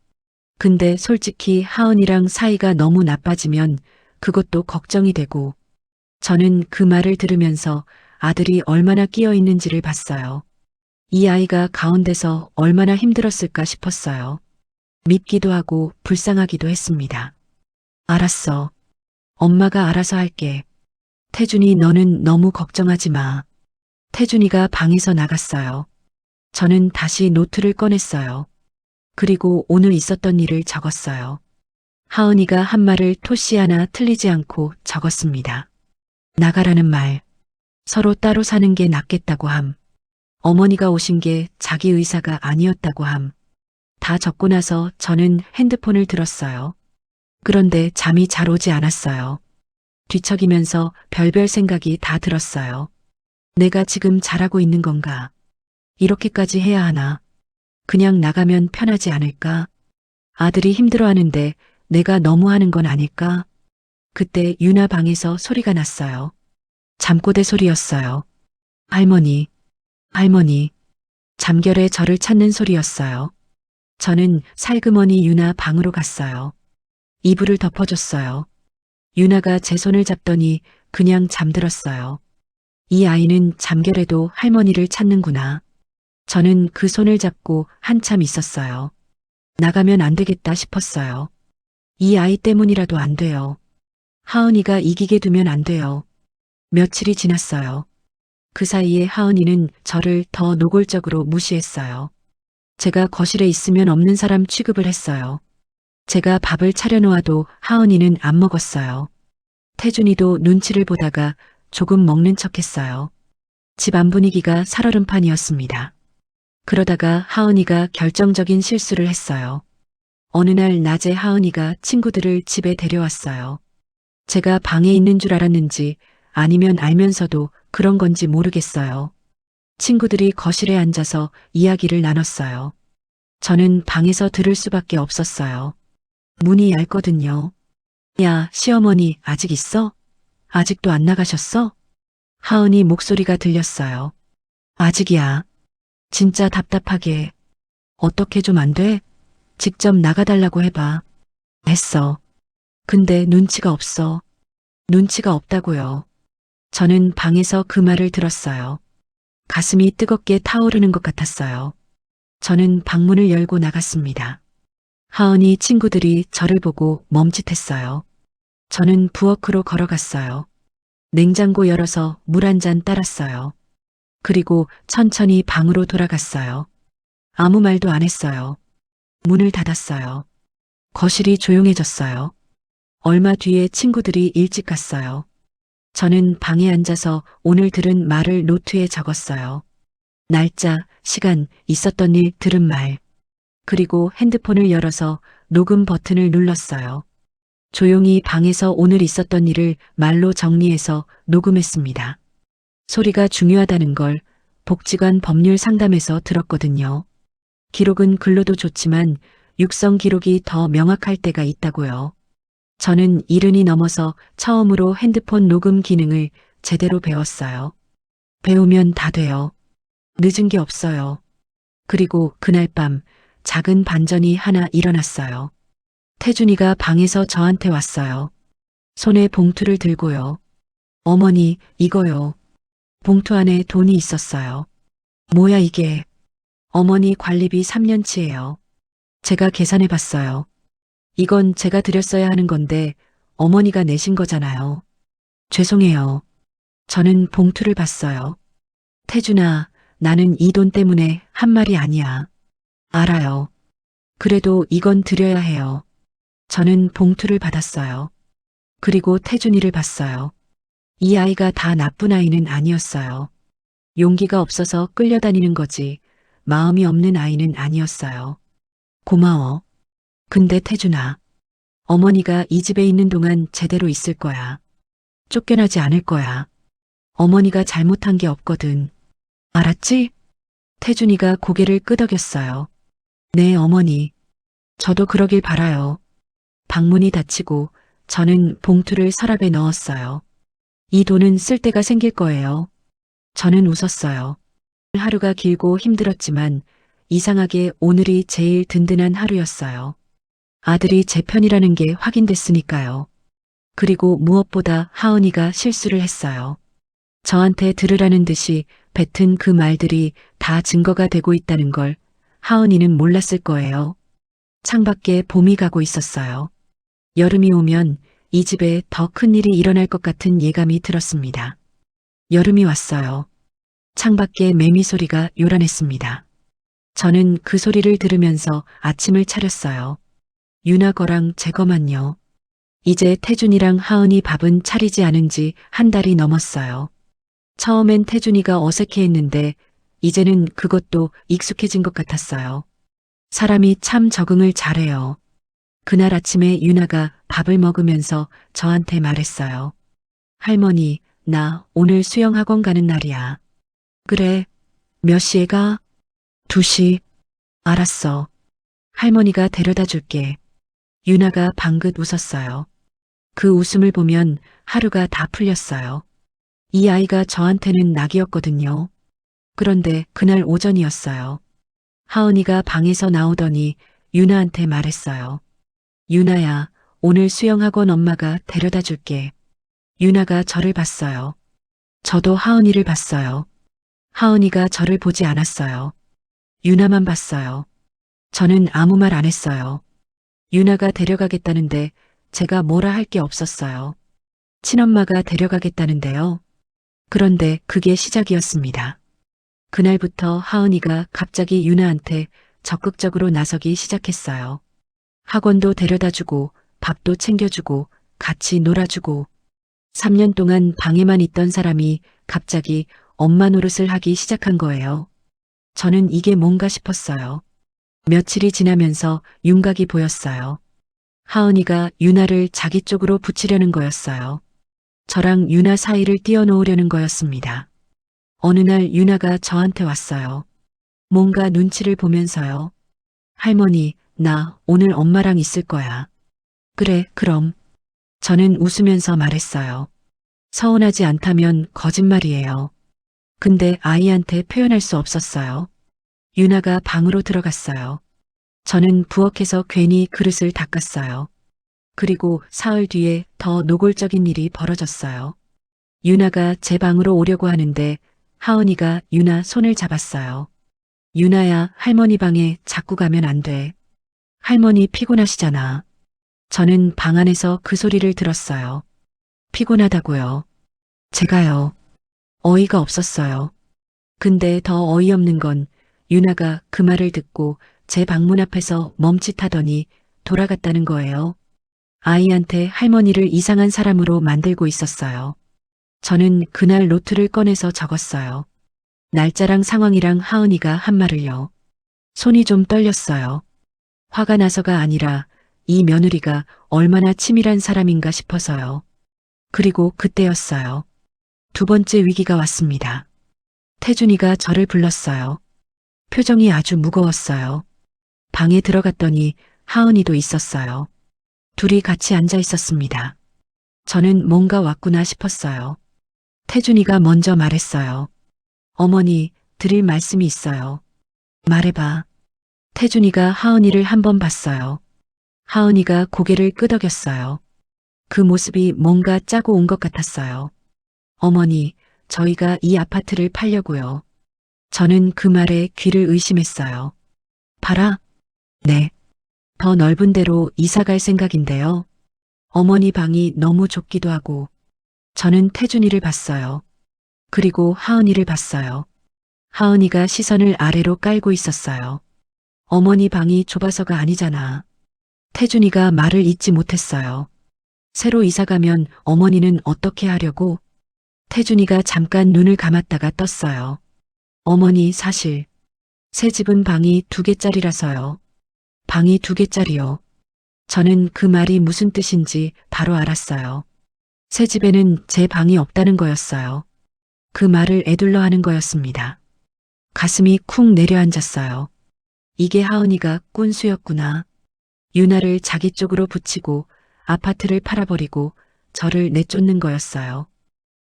근데 솔직히 하은이랑 사이가 너무 나빠지면 그것도 걱정이 되고, 저는 그 말을 들으면서 아들이 얼마나 끼어 있는지를 봤어요. 이 아이가 가운데서 얼마나 힘들었을까 싶었어요. 밉기도 하고 불쌍하기도 했습니다. 알았어. 엄마가 알아서 할게. 태준이 너는 너무 걱정하지 마. 태준이가 방에서 나갔어요. 저는 다시 노트를 꺼냈어요. 그리고 오늘 있었던 일을 적었어요. 하은이가 한 말을 토시 하나 틀리지 않고 적었습니다. 나가라는 말. 서로 따로 사는 게 낫겠다고 함. 어머니가 오신 게 자기 의사가 아니었다고 함. 다 적고 나서 저는 핸드폰을 들었어요. 그런데 잠이 잘 오지 않았어요. 뒤척이면서 별별 생각이 다 들었어요. 내가 지금 잘하고 있는 건가? 이렇게까지 해야 하나? 그냥 나가면 편하지 않을까? 아들이 힘들어하는데 내가 너무 하는 건 아닐까? 그때 유나 방에서 소리가 났어요. 잠꼬대 소리였어요. 할머니, 할머니. 잠결에 저를 찾는 소리였어요. 저는 살그머니 유나 방으로 갔어요. 이불을 덮어줬어요. 유나가 제 손을 잡더니 그냥 잠들었어요. 이 아이는 잠결에도 할머니를 찾는구나. 저는 그 손을 잡고 한참 있었어요. 나가면 안 되겠다 싶었어요. 이 아이 때문이라도 안 돼요. 하은이가 이기게 두면 안 돼요. 며칠이 지났어요. 그 사이에 하은이는 저를 더 노골적으로 무시했어요. 제가 거실에 있으면 없는 사람 취급을 했어요. 제가 밥을 차려놓아도 하은이는 안 먹었어요. 태준이도 눈치를 보다가 조금 먹는 척했어요. 집안 분위기가 살얼음판이었습니다. 그러다가 하은이가 결정적인 실수를 했어요. 어느 날 낮에 하은이가 친구들을 집에 데려왔어요. 제가 방에 있는 줄 알았는지 아니면 알면서도 그런 건지 모르겠어요. 친구들이 거실에 앉아서 이야기를 나눴어요. 저는 방에서 들을 수밖에 없었어요. 문이 얇거든요. 야, 시어머니 아직 있어? 아직도 안 나가셨어? 하은이 목소리가 들렸어요. 아직이야. 진짜 답답하게. 어떻게 좀 안 돼? 직접 나가달라고 해봐. 했어. 근데 눈치가 없어. 눈치가 없다고요. 저는 방에서 그 말을 들었어요. 가슴이 뜨겁게 타오르는 것 같았어요. 저는 방문을 열고 나갔습니다. 하은이 친구들이 저를 보고 멈칫했어요. 저는 부엌으로 걸어갔어요. 냉장고 열어서 물 한 잔 따랐어요. 그리고 천천히 방으로 돌아갔어요. 아무 말도 안 했어요. 문을 닫았어요. 거실이 조용해졌어요. 얼마 뒤에 친구들이 일찍 갔어요. 저는 방에 앉아서 오늘 들은 말을 노트에 적었어요. 날짜, 시간, 있었던 일, 들은 말. 그리고 핸드폰을 열어서 녹음 버튼을 눌렀어요. 조용히 방에서 오늘 있었던 일을 말로 정리해서 녹음했습니다. 소리가 중요하다는 걸 복지관 법률 상담에서 들었거든요. 기록은 글로도 좋지만 육성 기록이 더 명확할 때가 있다고요. 저는 70이 넘어서 처음으로 핸드폰 녹음 기능을 제대로 배웠어요. 배우면 다 돼요. 늦은 게 없어요. 그리고 그날 밤 작은 반전이 하나 일어났어요. 태준이가 방에서 저한테 왔어요. 손에 봉투를 들고요. 어머니, 이거요. 봉투 안에 돈이 있었어요. 뭐야 이게? 어머니 관리비 3년치예요. 제가 계산해 봤어요. 이건 제가 드렸어야 하는 건데 어머니가 내신 거잖아요. 죄송해요. 저는 봉투를 봤어요. 태준아, 나는 이 돈 때문에 한 말이 아니야. 알아요. 그래도 이건 드려야 해요. 저는 봉투를 받았어요. 그리고 태준이를 봤어요. 이 아이가 다 나쁜 아이는 아니었어요. 용기가 없어서 끌려다니는 거지. 마음이 없는 아이는 아니었어요. 고마워. 근데 태준아, 어머니가 이 집에 있는 동안 제대로 있을 거야. 쫓겨나지 않을 거야. 어머니가 잘못한 게 없거든. 알았지? 태준이가 고개를 끄덕였어요. 네, 어머니. 저도 그러길 바라요. 방문이 닫히고 저는 봉투를 서랍에 넣었어요. 이 돈은 쓸 때가 생길 거예요. 저는 웃었어요. 하루가 길고 힘들었지만 이상하게 오늘이 제일 든든한 하루였어요. 아들이 제 편이라는 게 확인됐으니까요. 그리고 무엇보다 하은이가 실수를 했어요. 저한테 들으라는 듯이 뱉은 그 말들이 다 증거가 되고 있다는 걸 하은이는 몰랐을 거예요. 창밖에 봄이 가고 있었어요. 여름이 오면 이 집에 더 큰 일이 일어날 것 같은 예감이 들었습니다. 여름이 왔어요. 창밖에 매미 소리가 요란했습니다. 저는 그 소리를 들으면서 아침을 차렸어요. 유나 거랑 제 거만요. 이제 태준이랑 하은이 밥은 차리지 않은 지 한 달이 넘었어요. 처음엔 태준이가 어색해했는데 이제는 그것도 익숙해진 것 같았어요. 사람이 참 적응을 잘해요. 그날 아침에 유나가 밥을 먹으면서 저한테 말했어요. 할머니, 나 오늘 수영학원 가는 날이야. 그래, 몇 시에 가? 2시. 알았어. 할머니가 데려다 줄게. 유나가 방긋 웃었어요. 그 웃음을 보면 하루가 다 풀렸어요. 이 아이가 저한테는 낙이었거든요. 그런데 그날 오전이었어요. 하은이가 방에서 나오더니 유나한테 말했어요. 유나야, 오늘 수영학원 엄마가 데려다 줄게. 유나가 저를 봤어요. 저도 하은이를 봤어요. 하은이가 저를 보지 않았어요. 유나만 봤어요. 저는 아무 말 안 했어요. 유나가 데려가겠다는데 제가 뭐라 할 게 없었어요. 친엄마가 데려가겠다는데요. 그런데 그게 시작이었습니다. 그날부터 하은이가 갑자기 유나한테 적극적으로 나서기 시작했어요. 학원도 데려다주고 밥도 챙겨주고 같이 놀아주고 3년 동안 방에만 있던 사람이 갑자기 엄마 노릇을 하기 시작한 거예요. 저는 이게 뭔가 싶었어요. 며칠이 지나면서 윤곽이 보였어요. 하은이가 유나를 자기 쪽으로 붙이려는 거였어요. 저랑 유나 사이를 띄워놓으려는 거였습니다. 어느 날 유나가 저한테 왔어요. 뭔가 눈치를 보면서요. 할머니, 나 오늘 엄마랑 있을 거야. 그래, 그럼. 저는 웃으면서 말했어요. 서운하지 않다면 거짓말이에요. 근데 아이한테 표현할 수 없었어요. 유나가 방으로 들어갔어요. 저는 부엌에서 괜히 그릇을 닦았어요. 그리고 사흘 뒤에 더 노골적인 일이 벌어졌어요. 유나가 제 방으로 오려고 하는데 하은이가 유나 손을 잡았어요. 유나야, 할머니 방에 자꾸 가면 안 돼. 할머니 피곤하시잖아. 저는 방 안에서 그 소리를 들었어요. 피곤하다고요. 제가요. 어이가 없었어요. 근데 더 어이없는 건 유나가 그 말을 듣고 제 방문 앞에서 멈칫하더니 돌아갔다는 거예요. 아이한테 할머니를 이상한 사람으로 만들고 있었어요. 저는 그날 노트를 꺼내서 적었어요. 날짜랑 상황이랑 하은이가 한 말을요. 손이 좀 떨렸어요. 화가 나서가 아니라 이 며느리가 얼마나 치밀한 사람인가 싶어서요. 그리고 그때였어요. 두 번째 위기가 왔습니다. 태준이가 저를 불렀어요. 표정이 아주 무거웠어요. 방에 들어갔더니 하은이도 있었어요. 둘이 같이 앉아 있었습니다. 저는 뭔가 왔구나 싶었어요. 태준이가 먼저 말했어요. 어머니, 드릴 말씀이 있어요. 말해봐. 태준이가 하은이를 한번 봤어요. 하은이가 고개를 끄덕였어요. 그 모습이 뭔가 짜고 온 것 같았어요. 어머니, 저희가 이 아파트를 팔려고요. 저는 그 말에 귀를 의심했어요. 팔아? 네. 더 넓은 데로 이사 갈 생각인데요. 어머니 방이 너무 좁기도 하고, 저는 태준이를 봤어요. 그리고 하은이를 봤어요. 하은이가 시선을 아래로 깔고 있었어요. 어머니 방이 좁아서가 아니잖아. 태준이가 말을 잇지 못했어요. 새로 이사 가면 어머니는 어떻게 하려고? 태준이가 잠깐 눈을 감았다가 떴어요. 어머니 사실 새 집은 방이 2개짜리라서요. 방이 2개짜리요. 저는 그 말이 무슨 뜻인지 바로 알았어요. 새 집에는 제 방이 없다는 거였어요. 그 말을 에둘러 하는 거였습니다. 가슴이 쿵 내려앉았어요. 이게 하은이가 꾼 수였구나. 유나를 자기 쪽으로 붙이고 아파트를 팔아버리고 저를 내쫓는 거였어요.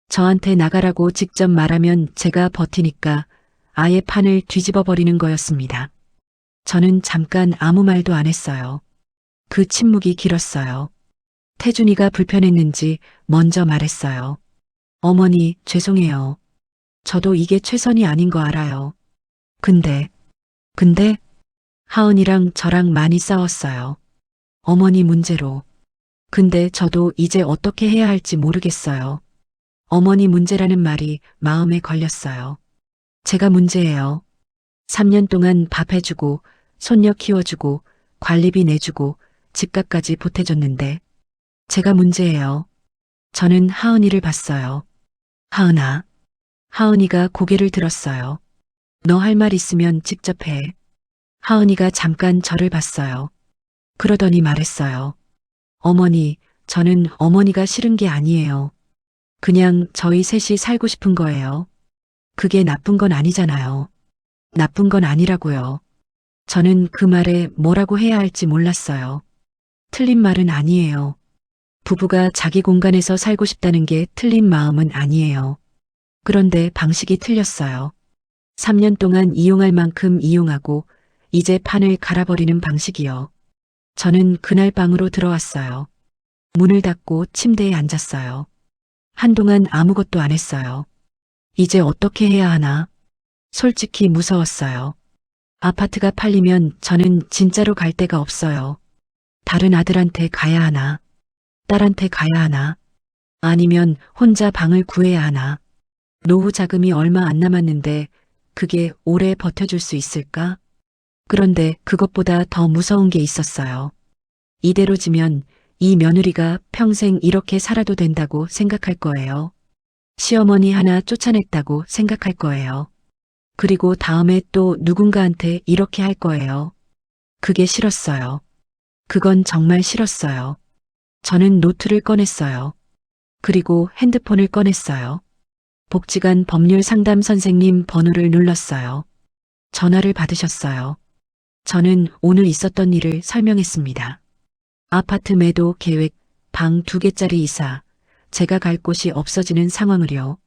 저한테 나가라고 직접 말하면 제가 버티니까 아예 판을 뒤집어 버리는 거였습니다. 저는 잠깐 아무 말도 안 했어요. 그 침묵이 길었어요. 태준이가 불편했는지 먼저 말했어요. 어머니, 죄송해요. 저도 이게 최선이 아닌 거 알아요. 근데 하은이랑 저랑 많이 싸웠어요. 어머니 문제로. 근데 저도 이제 어떻게 해야 할지 모르겠어요. 어머니 문제라는 말이 마음에 걸렸어요. 제가 문제예요. 3년 동안 밥 해주고, 손녀 키워주고, 관리비 내주고, 집값까지 보태줬는데, 제가 문제예요. 저는 하은이를 봤어요. 하은아. 하은이가 고개를 들었어요. 너 할 말 있으면 직접 해. 하은이가 잠깐 저를 봤어요. 그러더니 말했어요. 어머니, 저는 어머니가 싫은 게 아니에요. 그냥 저희 셋이 살고 싶은 거예요. 그게 나쁜 건 아니잖아요. 나쁜 건 아니라고요. 저는 그 말에 뭐라고 해야 할지 몰랐어요. 틀린 말은 아니에요. 부부가 자기 공간에서 살고 싶다는 게 틀린 마음은 아니에요. 그런데 방식이 틀렸어요. 3년 동안 이용할 만큼 이용하고 이제 판을 갈아버리는 방식이요. 저는 그날 방으로 들어왔어요. 문을 닫고 침대에 앉았어요. 한동안 아무것도 안 했어요. 이제 어떻게 해야 하나? 솔직히 무서웠어요. 아파트가 팔리면 저는 진짜로 갈 데가 없어요. 다른 아들한테 가야 하나? 딸한테 가야 하나? 아니면 혼자 방을 구해야 하나? 노후 자금이 얼마 안 남았는데 그게 오래 버텨줄 수 있을까? 그런데 그것보다 더 무서운 게 있었어요. 이대로지면 이 며느리가 평생 이렇게 살아도 된다고 생각할 거예요. 시어머니 하나 쫓아냈다고 생각할 거예요. 그리고 다음에 또 누군가한테 이렇게 할 거예요. 그게 싫었어요. 그건 정말 싫었어요. 저는 노트를 꺼냈어요. 그리고 핸드폰을 꺼냈어요. 복지관 법률 상담 선생님 번호를 눌렀어요. 전화를 받으셨어요. 저는 오늘 있었던 일을 설명했습니다. 아파트 매도 계획, 방 2개짜리 이사, 제가 갈 곳이 없어지는 상황을요.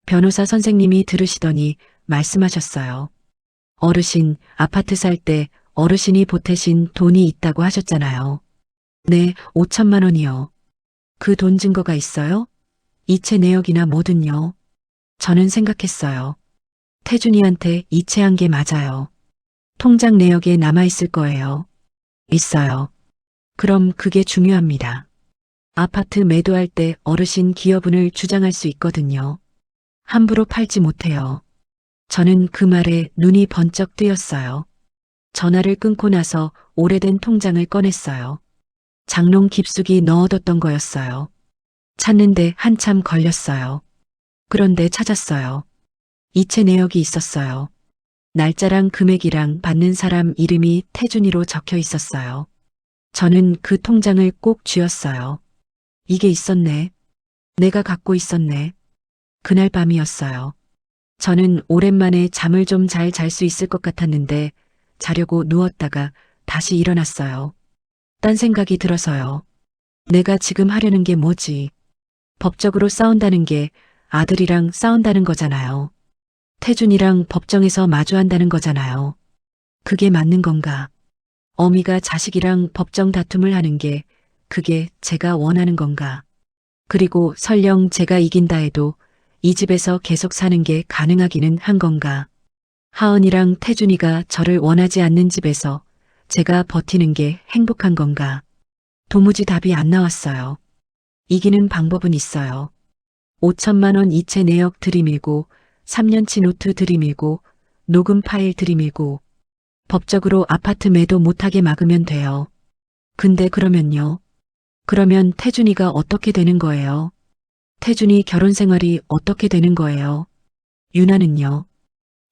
변호사 선생님이 들으시더니 말씀하셨어요. 어르신, 아파트 살 때 어르신이 보태신 돈이 있다고 하셨잖아요. 네, 5천만 원이요. 그 돈 증거가 있어요? 이체 내역이나 뭐든요. 저는 생각했어요. 태준이한테 이체한 게 맞아요. 통장 내역에 남아있을 거예요. 있어요. 그럼 그게 중요합니다. 아파트 매도할 때 어르신 기여분을 주장할 수 있거든요. 함부로 팔지 못해요. 저는 그 말에 눈이 번쩍 뜨였어요. 전화를 끊고 나서 오래된 통장을 꺼냈어요. 장롱 깊숙이 넣어뒀던 거였어요. 찾는데 한참 걸렸어요. 그런데 찾았어요. 이체 내역이 있었어요. 날짜랑 금액이랑 받는 사람 이름이 태준이로 적혀 있었어요. 저는 그 통장을 꼭 쥐었어요. 이게 있었네. 내가 갖고 있었네. 그날 밤이었어요. 저는 오랜만에 잠을 좀 잘 잘 수 있을 것 같았는데 자려고 누웠다가 다시 일어났어요. 딴 생각이 들어서요. 내가 지금 하려는 게 뭐지? 법적으로 싸운다는 게 아들이랑 싸운다는 거잖아요. 태준이랑 법정에서 마주한다는 거잖아요. 그게 맞는 건가? 어미가 자식이랑 법정 다툼을 하는 게 그게 제가 원하는 건가? 그리고 설령 제가 이긴다 해도 이 집에서 계속 사는 게 가능하기는 한 건가? 하은이랑 태준이가 저를 원하지 않는 집에서 제가 버티는 게 행복한 건가? 도무지 답이 안 나왔어요. 이기는 방법은 있어요. 5천만 원 이체 내역 들이밀고 3년치 노트 들이밀고 녹음 파일 들이밀고 법적으로 아파트 매도 못하게 막으면 돼요. 근데 그러면요. 그러면 태준이가 어떻게 되는 거예요? 태준이 결혼 생활이 어떻게 되는 거예요? 유나는요.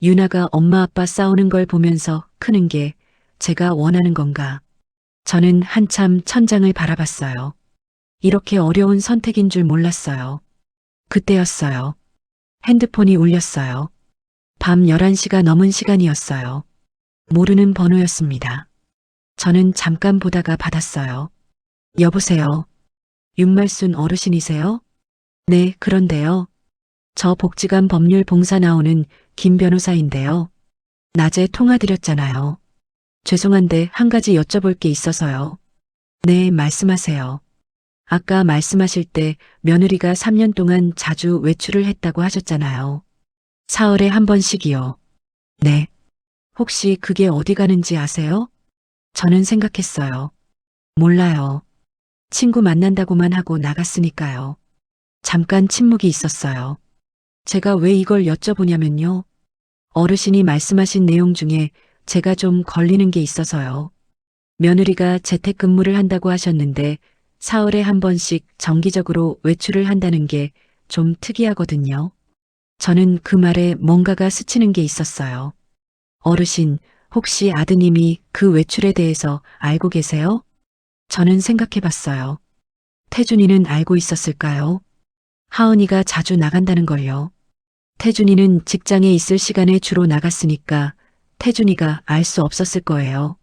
유나가 엄마 아빠 싸우는 걸 보면서 크는 게 제가 원하는 건가? 저는 한참 천장을 바라봤어요. 이렇게 어려운 선택인 줄 몰랐어요. 그때였어요. 핸드폰이 울렸어요. 밤 11시가 넘은 시간이었어요. 모르는 번호였습니다. 저는 잠깐 보다가 받았어요. 여보세요. 윤말순 어르신이세요? 네, 그런데요. 저 복지관 법률 봉사 나오는 김 변호사인데요. 낮에 통화 드렸잖아요. 죄송한데 한 가지 여쭤볼 게 있어서요. 네, 말씀하세요. 아까 말씀하실 때 며느리가 3년 동안 자주 외출을 했다고 하셨잖아요. 사흘에 한 번씩이요. 네. 혹시 그게 어디 가는지 아세요? 저는 생각했어요. 몰라요. 친구 만난다고만 하고 나갔으니까요. 잠깐 침묵이 있었어요. 제가 왜 이걸 여쭤보냐면요. 어르신이 말씀하신 내용 중에 제가 좀 걸리는 게 있어서요. 며느리가 재택근무를 한다고 하셨는데 사흘에 한 번씩 정기적으로 외출을 한다는 게 좀 특이하거든요. 저는 그 말에 뭔가가 스치는 게 있었어요. 어르신, 혹시 아드님이 그 외출에 대해서 알고 계세요? 저는 생각해 봤어요. 태준이는 알고 있었을까요? 하은이가 자주 나간다는 걸요. 태준이는 직장에 있을 시간에 주로 나갔으니까 태준이가 알 수 없었을 거예요.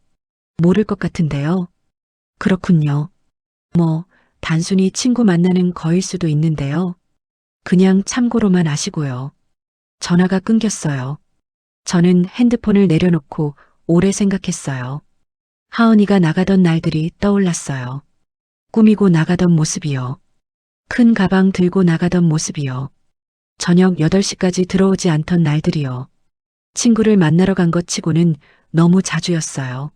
모를 것 같은데요. 그렇군요. 뭐, 단순히 친구 만나는 거일 수도 있는데요. 그냥 참고로만 아시고요. 전화가 끊겼어요. 저는 핸드폰을 내려놓고 오래 생각했어요. 하은이가 나가던 날들이 떠올랐어요. 꾸미고 나가던 모습이요. 큰 가방 들고 나가던 모습이요. 저녁 8시까지 들어오지 않던 날들이요. 친구를 만나러 간 것 치고는 너무 자주였어요.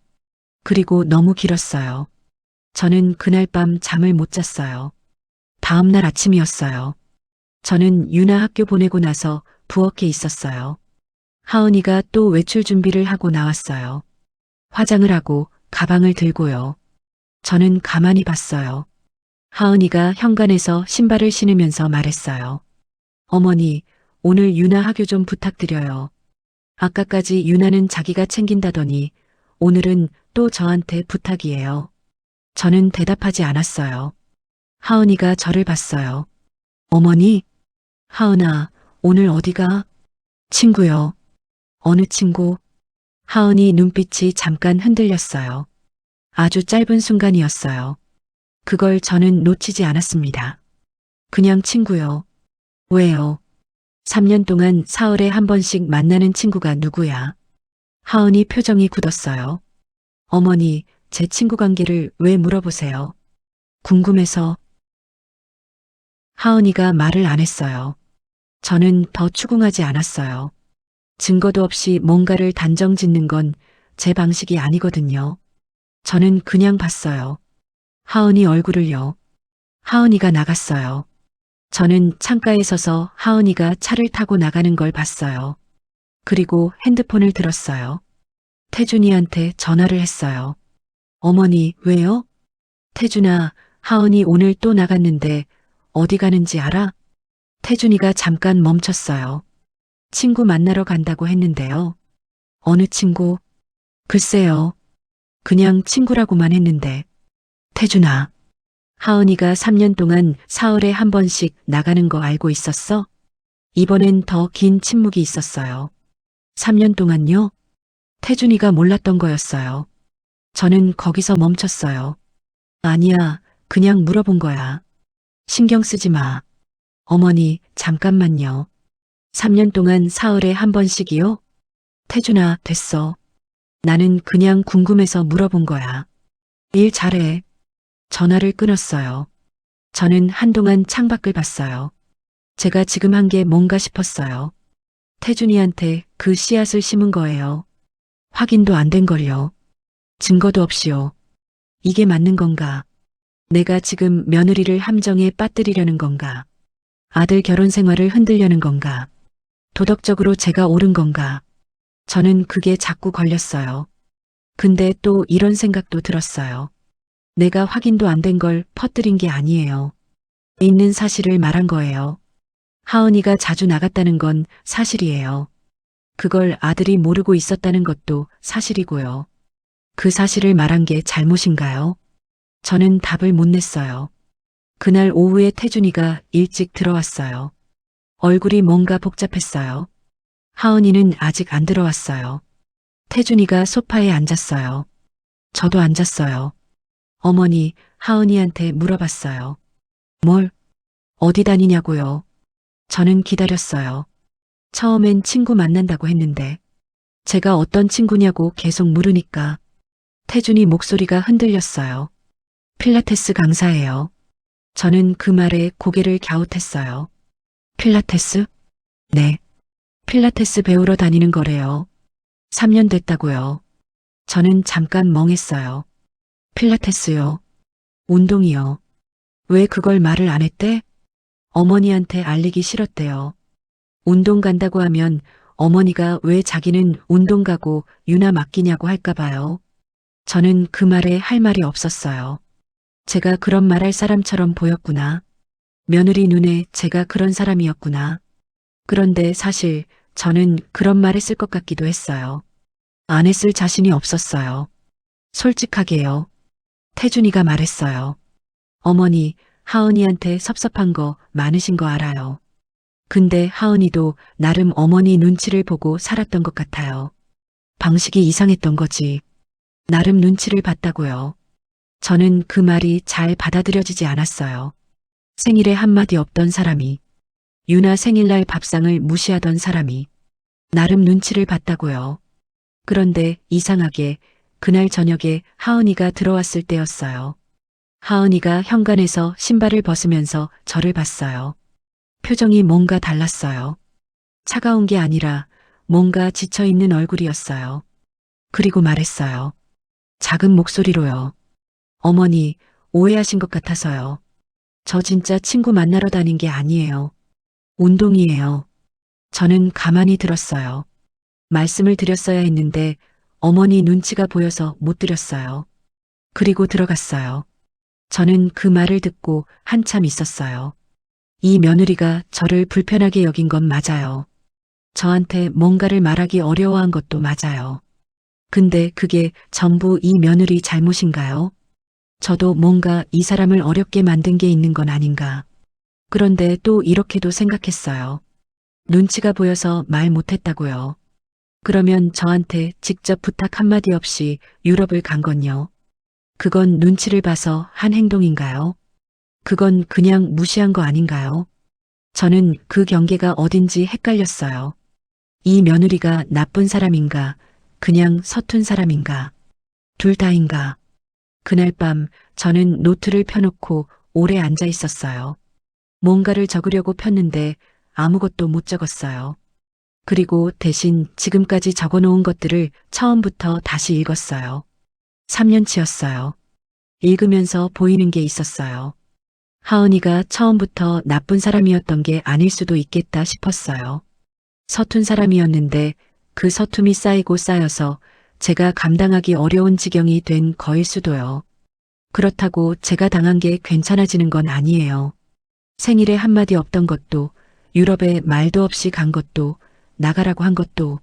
그리고 너무 길었어요. 저는 그날 밤 잠을 못 잤어요. 다음 날 아침이었어요. 저는 유나 학교 보내고 나서 부엌에 있었어요. 하은이가 또 외출 준비를 하고 나왔어요. 화장을 하고 가방을 들고요. 저는 가만히 봤어요. 하은이가 현관에서 신발을 신으면서 말했어요. 어머니, 오늘 유나 학교 좀 부탁드려요. 아까까지 유나는 자기가 챙긴다더니 오늘은 또 저한테 부탁이에요. 저는 대답하지 않았어요. 하은이가 저를 봤어요. 어머니? 하은아, 오늘 어디가? 친구요. 어느 친구? 하은이 눈빛이 잠깐 흔들렸어요. 아주 짧은 순간이었어요. 그걸 저는 놓치지 않았습니다. 그냥 친구요. 왜요? 3년 동안 사흘에 한 번씩 만나는 친구가 누구야? 하은이 표정이 굳었어요. 어머니, 제 친구 관계를 왜 물어보세요? 궁금해서. 하은이가 말을 안 했어요. 저는 더 추궁하지 않았어요. 증거도 없이 뭔가를 단정 짓는 건 제 방식이 아니거든요. 저는 그냥 봤어요. 하은이 얼굴을요. 하은이가 나갔어요. 저는 창가에 서서 하은이가 차를 타고 나가는 걸 봤어요. 그리고 핸드폰을 들었어요. 태준이한테 전화를 했어요. 어머니, 왜요? 태준아, 하은이 오늘 또 나갔는데 어디 가는지 알아? 태준이가 잠깐 멈췄어요. 친구 만나러 간다고 했는데요. 어느 친구? 글쎄요. 그냥 친구라고만 했는데. 태준아, 하은이가 3년 동안 사흘에 한 번씩 나가는 거 알고 있었어? 이번엔 더 긴 침묵이 있었어요. 3년 동안요? 태준이가 몰랐던 거였어요. 저는 거기서 멈췄어요. 아니야, 그냥 물어본 거야. 신경 쓰지 마. 어머니, 잠깐만요. 3년 동안 사흘에 한 번씩이요? 태준아, 됐어. 나는 그냥 궁금해서 물어본 거야. 일 잘해. 전화를 끊었어요. 저는 한동안 창밖을 봤어요. 제가 지금 한 게 뭔가 싶었어요. 태준이한테 그 씨앗을 심은 거예요. 확인도 안 된 걸요. 증거도 없이요. 이게 맞는 건가? 내가 지금 며느리를 함정에 빠뜨리려는 건가? 아들 결혼 생활을 흔들려는 건가? 도덕적으로 제가 옳은 건가? 저는 그게 자꾸 걸렸어요. 근데 또 이런 생각도 들었어요. 내가 확인도 안 된 걸 퍼뜨린 게 아니에요. 있는 사실을 말한 거예요. 하은이가 자주 나갔다는 건 사실이에요. 그걸 아들이 모르고 있었다는 것도 사실이고요. 그 사실을 말한 게 잘못인가요? 저는 답을 못 냈어요. 그날 오후에 태준이가 일찍 들어왔어요. 얼굴이 뭔가 복잡했어요. 하은이는 아직 안 들어왔어요. 태준이가 소파에 앉았어요. 저도 앉았어요. 어머니, 하은이한테 물어봤어요. 뭘? 어디 다니냐고요? 저는 기다렸어요. 처음엔 친구 만난다고 했는데 제가 어떤 친구냐고 계속 물으니까 태준이 목소리가 흔들렸어요. 필라테스 강사예요. 저는 그 말에 고개를 갸웃했어요. 필라테스? 네. 필라테스 배우러 다니는 거래요. 3년 됐다고요. 저는 잠깐 멍했어요. 필라테스요. 운동이요. 왜 그걸 말을 안 했대? 어머니한테 알리기 싫었대요. 운동 간다고 하면 어머니가 왜 자기는 운동 가고 유나 맡기냐고 할까 봐요. 저는 그 말에 할 말이 없었어요. 제가 그런 말할 사람처럼 보였구나. 며느리 눈에 제가 그런 사람이었구나. 그런데 사실 저는 그런 말 했을 것 같기도 했어요. 안 했을 자신이 없었어요. 솔직하게요. 태준이가 말했어요. 어머니, 하은이한테 섭섭한 거 많으신 거 알아요. 근데 하은이도 나름 어머니 눈치를 보고 살았던 것 같아요. 방식이 이상했던 거지. 나름 눈치를 봤다고요. 저는 그 말이 잘 받아들여지지 않았어요. 생일에 한마디 없던 사람이, 유나 생일날 밥상을 무시하던 사람이, 나름 눈치를 봤다고요. 그런데 이상하게 그날 저녁에 하은이가 들어왔을 때였어요. 하은이가 현관에서 신발을 벗으면서 저를 봤어요. 표정이 뭔가 달랐어요. 차가운 게 아니라 뭔가 지쳐있는 얼굴이었어요. 그리고 말했어요. 작은 목소리로요. 어머니, 오해하신 것 같아서요. 저 진짜 친구 만나러 다닌 게 아니에요. 운동이에요. 저는 가만히 들었어요. 말씀을 드렸어야 했는데 어머니 눈치가 보여서 못 드렸어요. 그리고 들어갔어요. 저는 그 말을 듣고 한참 있었어요. 이 며느리가 저를 불편하게 여긴 건 맞아요. 저한테 뭔가를 말하기 어려워한 것도 맞아요. 근데 그게 전부 이 며느리 잘못인가요? 저도 뭔가 이 사람을 어렵게 만든 게 있는 건 아닌가. 그런데 또 이렇게도 생각했어요. 눈치가 보여서 말 못했다고요. 그러면 저한테 직접 부탁 한마디 없이 유럽을 간 건요. 그건 눈치를 봐서 한 행동인가요? 그건 그냥 무시한 거 아닌가요? 저는 그 경계가 어딘지 헷갈렸어요. 이 며느리가 나쁜 사람인가, 그냥 서툰 사람인가, 둘 다인가. 그날 밤 저는 노트를 펴놓고 오래 앉아 있었어요. 뭔가를 적으려고 폈는데 아무것도 못 적었어요. 그리고 대신 지금까지 적어놓은 것들을 처음부터 다시 읽었어요. 3년치였어요. 읽으면서 보이는 게 있었어요. 하은이가 처음부터 나쁜 사람이었던 게 아닐 수도 있겠다 싶었어요. 서툰 사람이었는데 그 서툼이 쌓이고 쌓여서 제가 감당하기 어려운 지경이 된 거일 수도요. 그렇다고 제가 당한 게 괜찮아지는 건 아니에요. 생일에 한마디 없던 것도, 유럽에 말도 없이 간 것도, 나가라고 한 것도,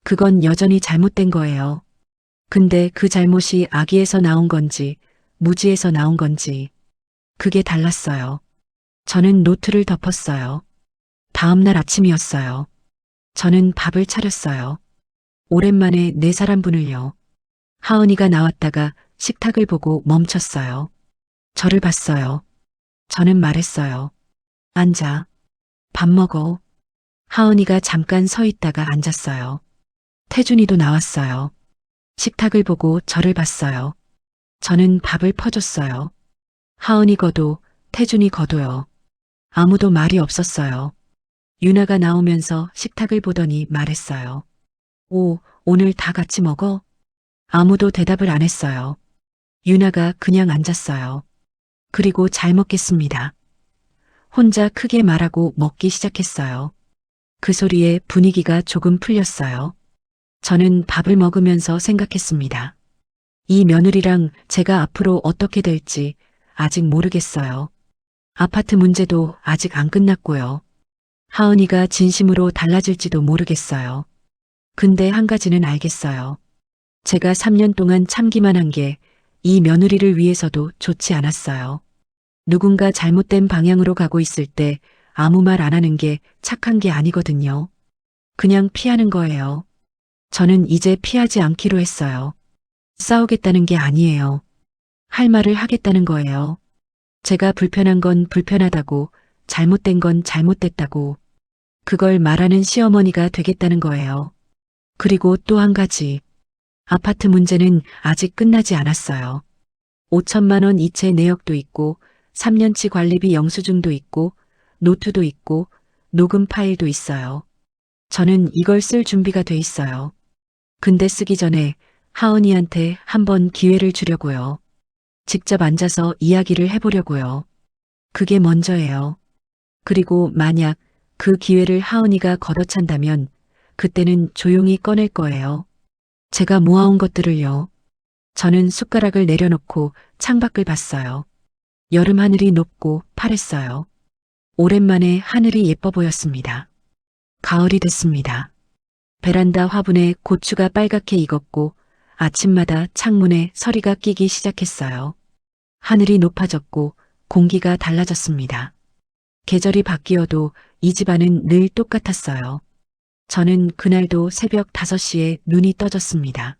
그건 여전히 잘못된 거예요. 근데 그 잘못이 악의에서 나온 건지, 무지에서 나온 건지, 그게 달랐어요. 저는 노트를 덮었어요. 다음날 아침이었어요. 저는 밥을 차렸어요. 오랜만에 네 사람분을요. 하은이가 나왔다가 식탁을 보고 멈췄어요. 저를 봤어요. 저는 말했어요. 앉아. 밥 먹어. 하은이가 잠깐 서 있다가 앉았어요. 태준이도 나왔어요. 식탁을 보고 저를 봤어요. 저는 밥을 퍼줬어요. 하은이 거도, 태준이 거도요. 아무도 말이 없었어요. 유나가 나오면서 식탁을 보더니 말했어요. 오, 오늘 다 같이 먹어? 아무도 대답을 안 했어요. 유나가 그냥 앉았어요. 그리고 잘 먹겠습니다. 혼자 크게 말하고 먹기 시작했어요. 그 소리에 분위기가 조금 풀렸어요. 저는 밥을 먹으면서 생각했습니다. 이 며느리랑 제가 앞으로 어떻게 될지 아직 모르겠어요. 아파트 문제도 아직 안 끝났고요. 하은이가 진심으로 달라질지도 모르겠어요. 근데 한 가지는 알겠어요. 제가 3년 동안 참기만 한 게 이 며느리를 위해서도 좋지 않았어요. 누군가 잘못된 방향으로 가고 있을 때 아무 말 안 하는 게 착한 게 아니거든요. 그냥 피하는 거예요. 저는 이제 피하지 않기로 했어요. 싸우겠다는 게 아니에요. 할 말을 하겠다는 거예요. 제가 불편한 건 불편하다고, 잘못된 건 잘못됐다고, 그걸 말하는 시어머니가 되겠다는 거예요. 그리고 또 한 가지. 아파트 문제는 아직 끝나지 않았어요. 5천만 원 이체 내역도 있고, 3년치 관리비 영수증도 있고, 노트도 있고, 녹음 파일도 있어요. 저는 이걸 쓸 준비가 돼 있어요. 근데 쓰기 전에 하은이한테 한번 기회를 주려고요. 직접 앉아서 이야기를 해보려고요. 그게 먼저예요. 그리고 만약 그 기회를 하은이가 걷어찬다면 그때는 조용히 꺼낼 거예요. 제가 모아온 것들을요. 저는 숟가락을 내려놓고 창밖을 봤어요. 여름 하늘이 높고 파랬어요. 오랜만에 하늘이 예뻐 보였습니다. 가을이 됐습니다. 베란다 화분에 고추가 빨갛게 익었고 아침마다 창문에 서리가 끼기 시작했어요. 하늘이 높아졌고 공기가 달라졌습니다. 계절이 바뀌어도 이 집안은 늘 똑같았어요. 저는 그날도 새벽 5시에 눈이 떠졌습니다.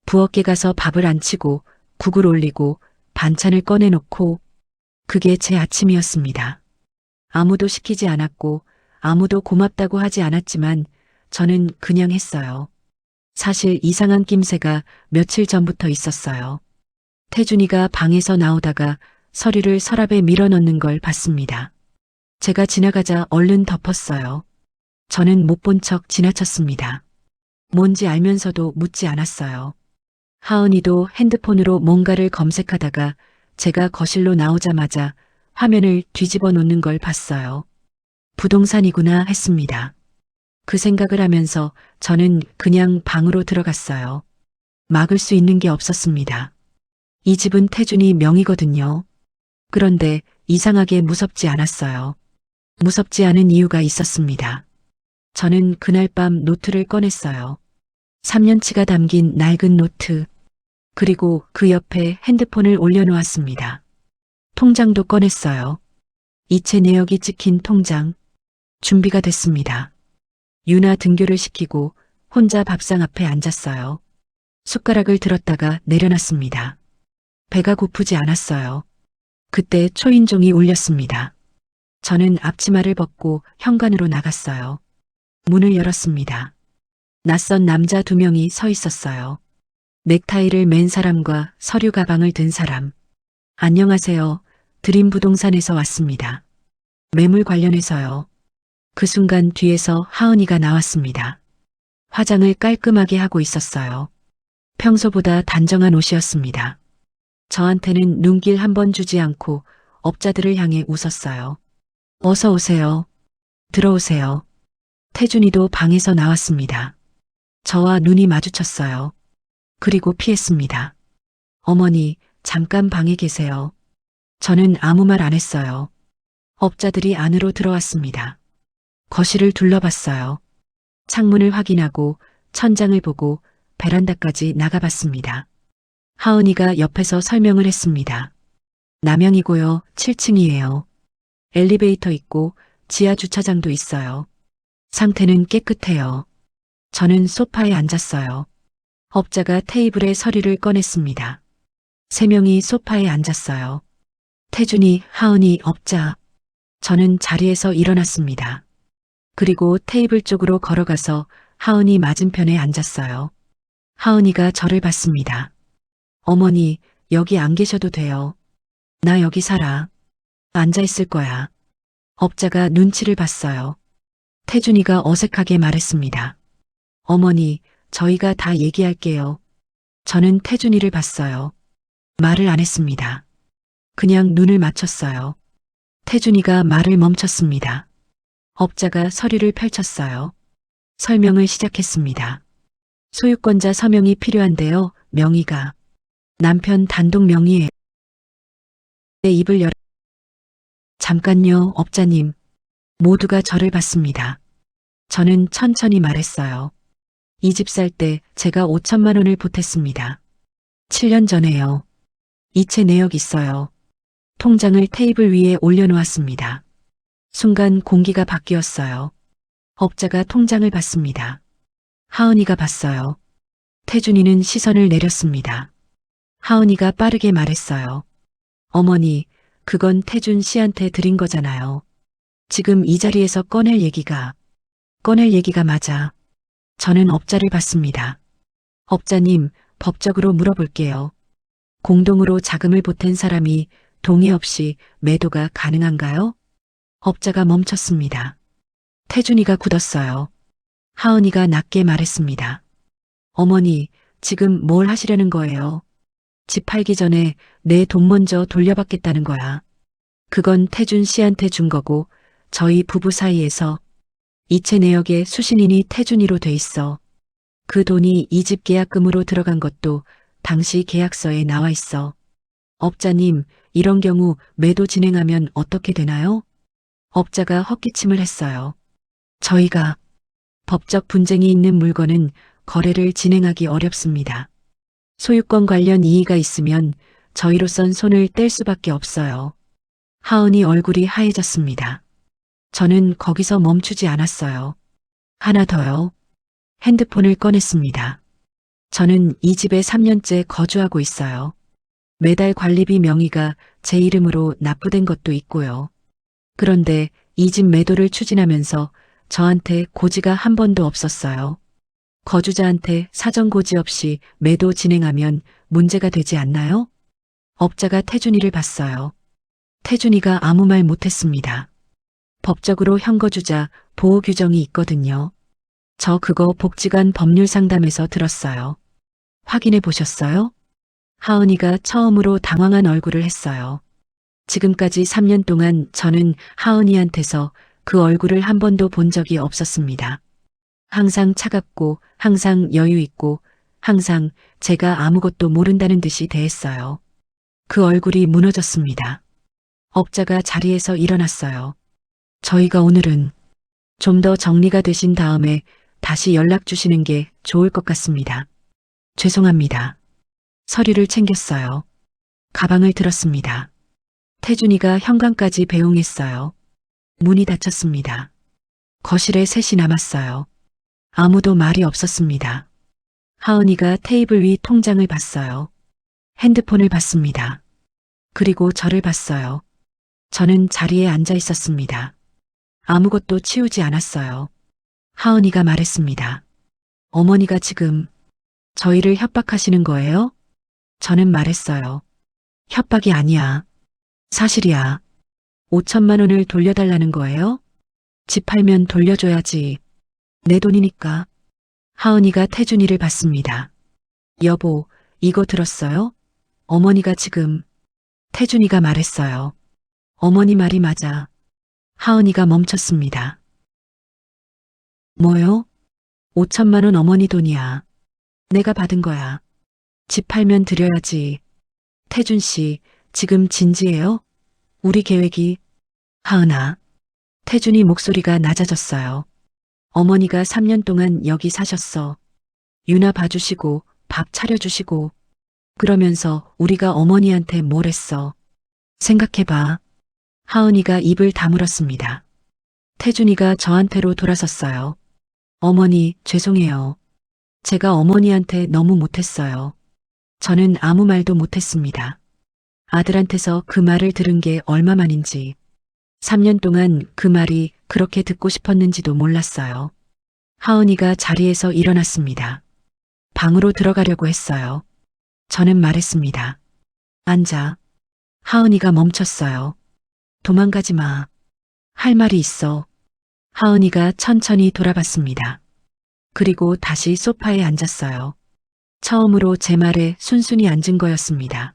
부엌에 가서 밥을 안 치고 국을 올리고 반찬을 꺼내놓고 그게 제 아침이었습니다. 아무도 시키지 않았고 아무도 고맙다고 하지 않았지만 저는 그냥 했어요. 사실 이상한 낌새가 며칠 전부터 있었어요. 태준이가 방에서 나오다가 서류를 서랍에 밀어넣는 걸 봤습니다. 제가 지나가자 얼른 덮었어요. 저는 못 본 척 지나쳤습니다. 뭔지 알면서도 묻지 않았어요. 하은이도 핸드폰으로 뭔가를 검색하다가 제가 거실로 나오자마자 화면을 뒤집어 놓는 걸 봤어요. 부동산이구나 했습니다. 그 생각을 하면서 저는 그냥 방으로 들어갔어요. 막을 수 있는 게 없었습니다. 이 집은 태준이 명의거든요. 그런데 이상하게 무섭지 않았어요. 무섭지 않은 이유가 있었습니다. 저는 그날 밤 노트를 꺼냈어요. 3년치가 담긴 낡은 노트, 그리고 그 옆에 핸드폰을 올려놓았습니다. 통장도 꺼냈어요. 이체 내역이 찍힌 통장. 준비가 됐습니다. 유나 등교를 시키고 혼자 밥상 앞에 앉았어요. 숟가락을 들었다가 내려놨습니다. 배가 고프지 않았어요. 그때 초인종이 울렸습니다. 저는 앞치마를 벗고 현관으로 나갔어요. 문을 열었습니다. 낯선 남자 2명이 서 있었어요. 넥타이를 맨 사람과 서류 가방을 든 사람. 안녕하세요. 드림부동산에서 왔습니다. 매물 관련해서요. 그 순간 뒤에서 하은이가 나왔습니다. 화장을 깔끔하게 하고 있었어요. 평소보다 단정한 옷이었습니다. 저한테는 눈길 한 번 주지 않고 업자들을 향해 웃었어요. 어서 오세요. 들어오세요. 태준이도 방에서 나왔습니다. 저와 눈이 마주쳤어요. 그리고 피했습니다. 어머니, 잠깐 방에 계세요. 저는 아무 말 안 했어요. 업자들이 안으로 들어왔습니다. 거실을 둘러봤어요. 창문을 확인하고 천장을 보고 베란다까지 나가봤습니다. 하은이가 옆에서 설명을 했습니다. 남양이고요. 7층이에요. 엘리베이터 있고 지하 주차장도 있어요. 상태는 깨끗해요. 저는 소파에 앉았어요. 업자가 테이블에 서류를 꺼냈습니다. 3명이 소파에 앉았어요. 태준이, 하은이 업자. 저는 자리에서 일어났습니다. 그리고 테이블 쪽으로 걸어가서 하은이 맞은편에 앉았어요. 하은이가 저를 봤습니다. 어머니, 여기 안 계셔도 돼요. 나 여기 살아. 앉아 있을 거야. 업자가 눈치를 봤어요. 태준이가 어색하게 말했습니다. 어머니, 저희가 다 얘기할게요. 저는 태준이를 봤어요. 말을 안 했습니다. 그냥 눈을 맞췄어요. 태준이가 말을 멈췄습니다. 업자가 서류를 펼쳤어요. 설명을 시작했습니다. 소유권자 서명이 필요한데요. 명의가 남편 단독 명의에 내 입을 열어 잠깐요, 업자님. 모두가 저를 봤습니다. 저는 천천히 말했어요. 이 집 살 때 제가 5천만 원을 보탰습니다. 7년 전에요. 이체 내역 있어요. 통장을 테이블 위에 올려놓았습니다. 순간 공기가 바뀌었어요. 업자가 통장을 봤습니다. 하은이가 봤어요. 태준이는 시선을 내렸습니다. 하은이가 빠르게 말했어요. 어머니, 그건 태준 씨한테 드린 거잖아요. 지금 이 자리에서 꺼낼 얘기가 맞아. 저는 업자를 봤습니다. 업자님, 법적으로 물어볼게요. 공동으로 자금을 보탠 사람이 동의 없이 매도가 가능한가요? 업자가 멈췄습니다. 태준이가 굳었어요. 하은이가 낮게 말했습니다. 어머니, 지금 뭘 하시려는 거예요? 집 팔기 전에 내 돈 먼저 돌려받겠다는 거야. 그건 태준 씨한테 준 거고 저희 부부 사이에서 이체 내역에 수신인이 태준이로 돼 있어. 그 돈이 이 집 계약금으로 들어간 것도 당시 계약서에 나와 있어. 업자님, 이런 경우 매도 진행하면 어떻게 되나요? 업자가 헛기침을 했어요. 저희가 법적 분쟁이 있는 물건은 거래를 진행하기 어렵습니다. 소유권 관련 이의가 있으면 저희로선 손을 뗄 수밖에 없어요. 하은이 얼굴이 하얘졌습니다. 저는 거기서 멈추지 않았어요. 하나 더요. 핸드폰을 꺼냈습니다. 저는 이 집에 3년째 거주하고 있어요. 매달 관리비 명의가 제 이름으로 납부된 것도 있고요. 그런데 이 집 매도를 추진하면서 저한테 고지가 한 번도 없었어요. 거주자한테 사전 고지 없이 매도 진행하면 문제가 되지 않나요? 업자가 태준이를 봤어요. 태준이가 아무 말 못했습니다. 법적으로 현거주자 보호 규정이 있거든요. 저 그거 복지관 법률 상담에서 들었어요. 확인해 보셨어요? 하은이가 처음으로 당황한 얼굴을 했어요. 지금까지 3년 동안 저는 하은이한테서 그 얼굴을 한 번도 본 적이 없었습니다. 항상 차갑고 항상 여유 있고 항상 제가 아무것도 모른다는 듯이 대했어요. 그 얼굴이 무너졌습니다. 업자가 자리에서 일어났어요. 저희가 오늘은 좀 더 정리가 되신 다음에 다시 연락 주시는 게 좋을 것 같습니다. 죄송합니다. 서류를 챙겼어요. 가방을 들었습니다. 태준이가 현관까지 배웅했어요. 문이 닫혔습니다. 거실에 셋이 남았어요. 아무도 말이 없었습니다. 하은이가 테이블 위 통장을 봤어요. 핸드폰을 봤습니다. 그리고 저를 봤어요. 저는 자리에 앉아 있었습니다. 아무것도 치우지 않았어요. 하은이가 말했습니다. 어머니가 지금 저희를 협박하시는 거예요? 저는 말했어요. 협박이 아니야. 사실이야. 5천만 원을 돌려달라는 거예요? 집 팔면 돌려줘야지. 내 돈이니까. 하은이가 태준이를 봤습니다. 여보, 이거 들었어요? 어머니가 지금. 태준이가 말했어요. 어머니 말이 맞아. 하은이가 멈췄습니다. 뭐요? 5천만 원 어머니 돈이야. 내가 받은 거야. 집 팔면 드려야지. 태준 씨, 지금 진지해요? 우리 계획이. 하은아. 태준이 목소리가 낮아졌어요. 어머니가 3년 동안 여기 사셨어. 유나 봐주시고 밥 차려주시고 그러면서 우리가 어머니한테 뭘 했어. 생각해봐. 하은이가 입을 다물었습니다. 태준이가 저한테로 돌아섰어요. 어머니, 죄송해요. 제가 어머니한테 너무 못했어요. 저는 아무 말도 못했습니다. 아들한테서 그 말을 들은 게 얼마만인지, 3년 동안 그 말이 그렇게 듣고 싶었는지도 몰랐어요. 하은이가 자리에서 일어났습니다. 방으로 들어가려고 했어요. 저는 말했습니다. 앉아. 하은이가 멈췄어요. 도망가지 마. 할 말이 있어. 하은이가 천천히 돌아봤습니다. 그리고 다시 소파에 앉았어요. 처음으로 제 말에 순순히 앉은 거였습니다.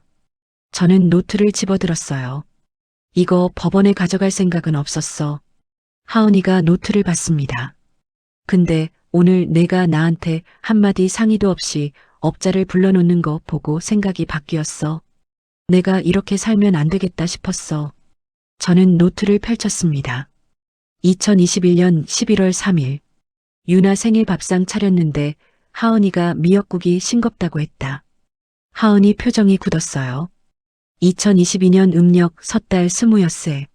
저는 노트를 집어들었어요. 이거 법원에 가져갈 생각은 없었어. 하은이가 노트를 봤습니다. 근데 오늘 내가 나한테 한마디 상의도 없이 업자를 불러놓는 거 보고 생각이 바뀌었어. 내가 이렇게 살면 안 되겠다 싶었어. 저는 노트를 펼쳤습니다. 2021년 11월 3일. 유나 생일 밥상 차렸는데 하은이가 미역국이 싱겁다고 했다. 하은이 표정이 굳었어요. 2022년 음력 섣달 20엿새.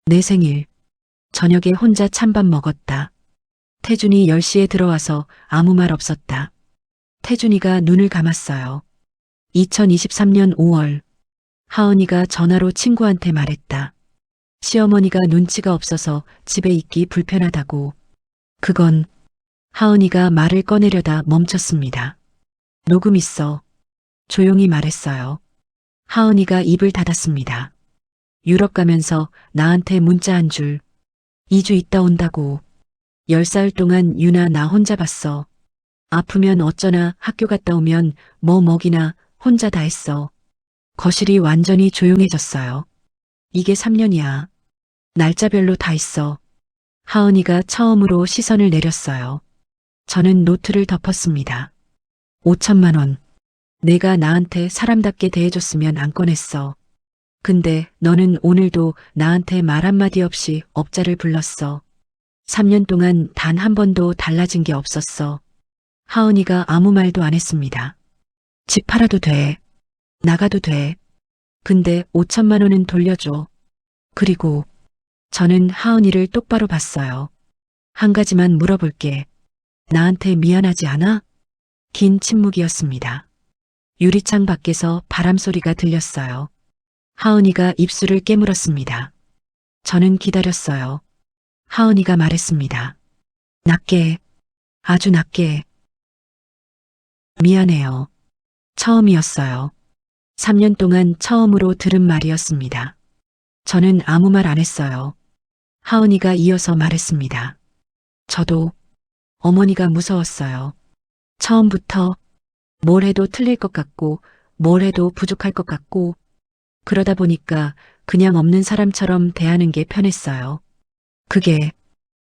내 생일. 저녁에 혼자 찬밥 먹었다. 태준이 10시에 들어와서 아무 말 없었다. 태준이가 눈을 감았어요. 2023년 5월. 하은이가 전화로 친구한테 말했다. 시어머니가 눈치가 없어서 집에 있기 불편하다고. 그건 하은이가 말을 꺼내려다 멈췄습니다. 녹음 있어. 조용히 말했어요. 하은이가 입을 닫았습니다. 유럽 가면서 나한테 문자 한 줄. 2주 있다 온다고. 10살 동안 유나 나 혼자 봤어. 아프면 어쩌나 학교 갔다 오면 뭐 먹이나 혼자 다 했어. 거실이 완전히 조용해졌어요. 이게 3년이야. 날짜별로 다 있어. 하은이가 처음으로 시선을 내렸어요. 저는 노트를 덮었습니다. 5천만 원. 내가 나한테 사람답게 대해줬으면 안 꺼냈어. 근데 너는 오늘도 나한테 말 한마디 없이 업자를 불렀어. 3년 동안 단 한 번도 달라진 게 없었어. 하은이가 아무 말도 안 했습니다. 집 팔아도 돼. 나가도 돼. 근데 5천만 원은 돌려줘. 그리고 저는 하은이를 똑바로 봤어요. 한 가지만 물어볼게. 나한테 미안하지 않아? 긴 침묵이었습니다. 유리창 밖에서 바람 소리가 들렸어요. 하은이가 입술을 깨물었습니다. 저는 기다렸어요. 하은이가 말했습니다. 낮게, 아주 낮게. 미안해요. 처음이었어요. 3년 동안 처음으로 들은 말이었습니다. 저는 아무 말 안 했어요. 하은이가 이어서 말했습니다. 저도 어머니가 무서웠어요. 처음부터 뭘 해도 틀릴 것 같고 뭘 해도 부족할 것 같고 그러다 보니까 그냥 없는 사람처럼 대하는 게 편했어요. 그게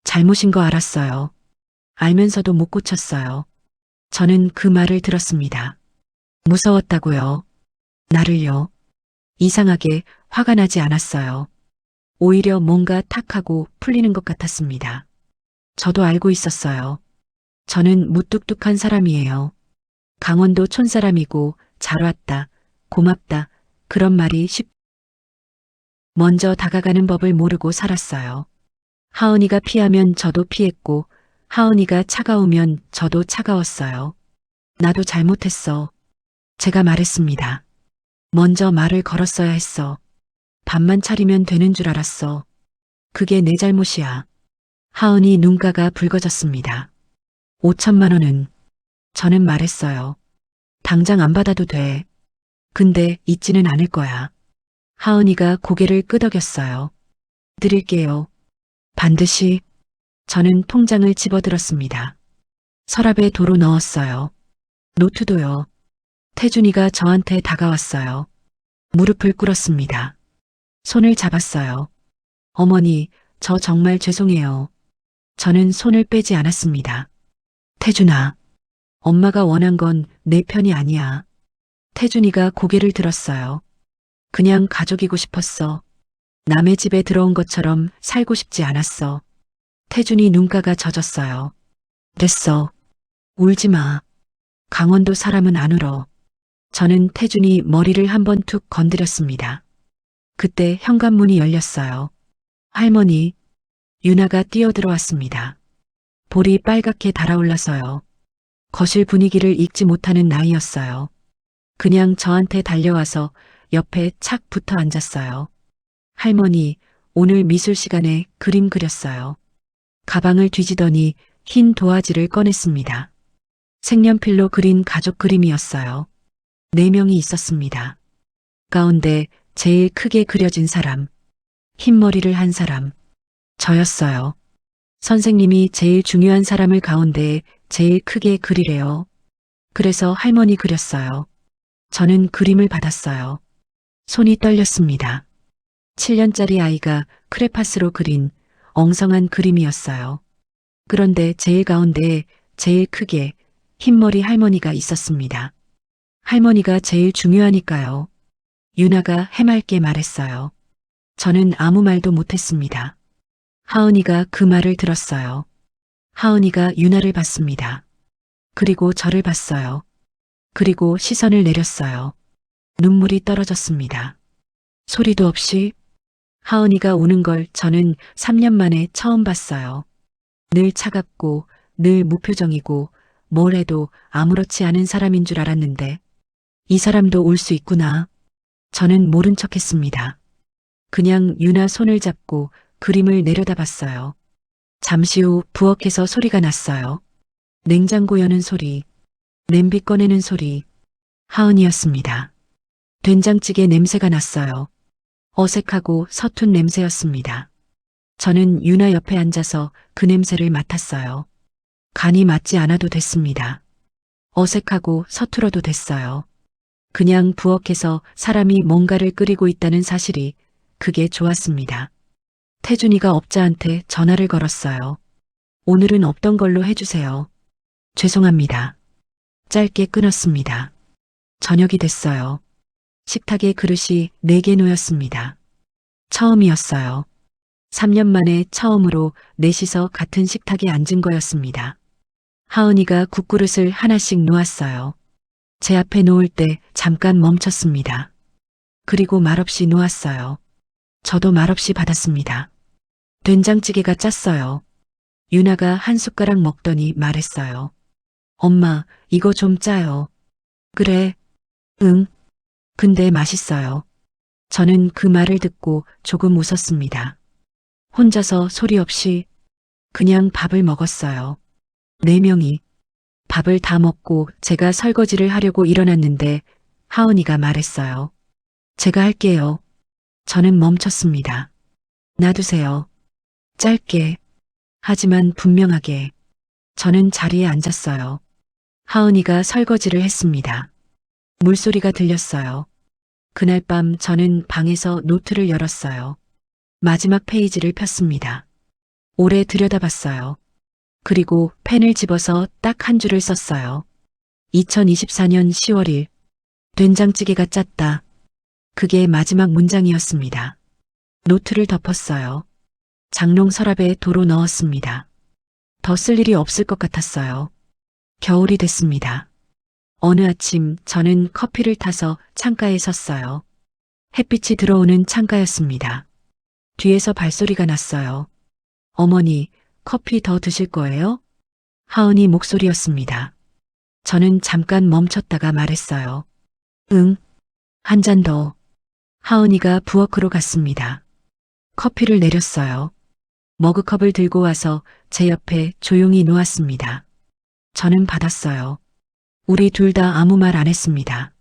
잘못인 거 알았어요. 알면서도 못 고쳤어요. 저는 그 말을 들었습니다. 무서웠다고요. 나를요. 이상하게 화가 나지 않았어요. 오히려 뭔가 탁하고 풀리는 것 같았습니다. 저도 알고 있었어요. 저는 무뚝뚝한 사람이에요. 강원도 촌사람이고 잘 왔다, 고맙다, 그런 말이 먼저 다가가는 법을 모르고 살았어요. 하은이가 피하면 저도 피했고 하은이가 차가우면 저도 차가웠어요. 나도 잘못했어. 제가 말했습니다. 먼저 말을 걸었어야 했어. 밥만 차리면 되는 줄 알았어. 그게 내 잘못이야. 하은이 눈가가 붉어졌습니다. 5천만 원은 저는 말했어요. 당장 안 받아도 돼. 근데 잊지는 않을 거야. 하은이가 고개를 끄덕였어요. 드릴게요. 반드시. 저는 통장을 집어들었습니다. 서랍에 도로 넣었어요. 노트도요. 태준이가 저한테 다가왔어요. 무릎을 꿇었습니다. 손을 잡았어요. 어머니, 저 정말 죄송해요. 저는 손을 빼지 않았습니다. 태준아, 엄마가 원한 건 내 편이 아니야. 태준이가 고개를 들었어요. 그냥 가족이고 싶었어. 남의 집에 들어온 것처럼 살고 싶지 않았어. 태준이 눈가가 젖었어요. 됐어. 울지 마. 강원도 사람은 안 울어. 저는 태준이 머리를 한번 툭 건드렸습니다. 그때 현관문이 열렸어요. 할머니, 유나가 뛰어들어왔습니다. 볼이 빨갛게 달아올라서요. 거실 분위기를 읽지 못하는 나이였어요. 그냥 저한테 달려와서 옆에 착 붙어 앉았어요. 할머니, 오늘 미술 시간에 그림 그렸어요. 가방을 뒤지더니 흰 도화지를 꺼냈습니다. 색연필로 그린 가족 그림이었어요. 4명이 있었습니다. 가운데 제일 크게 그려진 사람, 흰머리를 한 사람, 저였어요. 선생님이 제일 중요한 사람을 가운데에 제일 크게 그리래요. 그래서 할머니 그렸어요. 저는 그림을 받았어요. 손이 떨렸습니다. 7년짜리 아이가 크레파스로 그린 엉성한 그림이었어요. 그런데 제일 가운데에 제일 크게 흰머리 할머니가 있었습니다. 할머니가 제일 중요하니까요. 유나가 해맑게 말했어요. 저는 아무 말도 못했습니다. 하은이가 그 말을 들었어요. 하은이가 유나를 봤습니다. 그리고 저를 봤어요. 그리고 시선을 내렸어요. 눈물이 떨어졌습니다. 소리도 없이 하은이가 우는 걸 저는 3년 만에 처음 봤어요. 늘 차갑고 늘 무표정이고 뭘 해도 아무렇지 않은 사람인 줄 알았는데 이 사람도 울 수 있구나. 저는 모른 척했습니다. 그냥 유나 손을 잡고 그림을 내려다봤어요. 잠시 후 부엌에서 소리가 났어요. 냉장고 여는 소리, 냄비 꺼내는 소리, 하은이였습니다. 된장찌개 냄새가 났어요. 어색하고 서툰 냄새였습니다. 저는 유나 옆에 앉아서 그 냄새를 맡았어요. 간이 맞지 않아도 됐습니다. 어색하고 서툴어도 됐어요. 그냥 부엌에서 사람이 뭔가를 끓이고 있다는 사실이 그게 좋았습니다. 태준이가 업자한테 전화를 걸었어요. 오늘은 없던 걸로 해주세요. 죄송합니다. 짧게 끊었습니다. 저녁이 됐어요. 식탁에 그릇이 4개 놓였습니다. 처음이었어요. 3년 만에 처음으로 넷이서 같은 식탁에 앉은 거였습니다. 하은이가 국그릇을 하나씩 놓았어요. 제 앞에 놓을 때 잠깐 멈췄습니다. 그리고 말없이 놓았어요. 저도 말없이 받았습니다. 된장찌개가 짰어요. 유나가 한 숟가락 먹더니 말했어요. 엄마, 이거 좀 짜요. 그래. 응. 근데 맛있어요. 저는 그 말을 듣고 조금 웃었습니다. 혼자서 소리 없이 그냥 밥을 먹었어요. 4명이. 밥을 다 먹고 제가 설거지를 하려고 일어났는데 하은이가 말했어요. 제가 할게요. 저는 멈췄습니다. 놔두세요. 짧게. 하지만 분명하게. 저는 자리에 앉았어요. 하은이가 설거지를 했습니다. 물소리가 들렸어요. 그날 밤 저는 방에서 노트를 열었어요. 마지막 페이지를 폈습니다. 오래 들여다봤어요. 그리고 펜을 집어서 딱 한 줄을 썼어요. 2024년 10월 1일. 된장찌개가 짰다. 그게 마지막 문장이었습니다. 노트를 덮었어요. 장롱 서랍에 도로 넣었습니다. 더 쓸 일이 없을 것 같았어요. 겨울이 됐습니다. 어느 아침 저는 커피를 타서 창가에 섰어요. 햇빛이 들어오는 창가였습니다. 뒤에서 발소리가 났어요. 어머니, 커피 더 드실 거예요? 하은이 목소리였습니다. 저는 잠깐 멈췄다가 말했어요. 응, 한 잔 더. 하은이가 부엌으로 갔습니다. 커피를 내렸어요. 머그컵을 들고 와서 제 옆에 조용히 놓았습니다. 저는 받았어요. 우리 둘 다 아무 말 안 했습니다.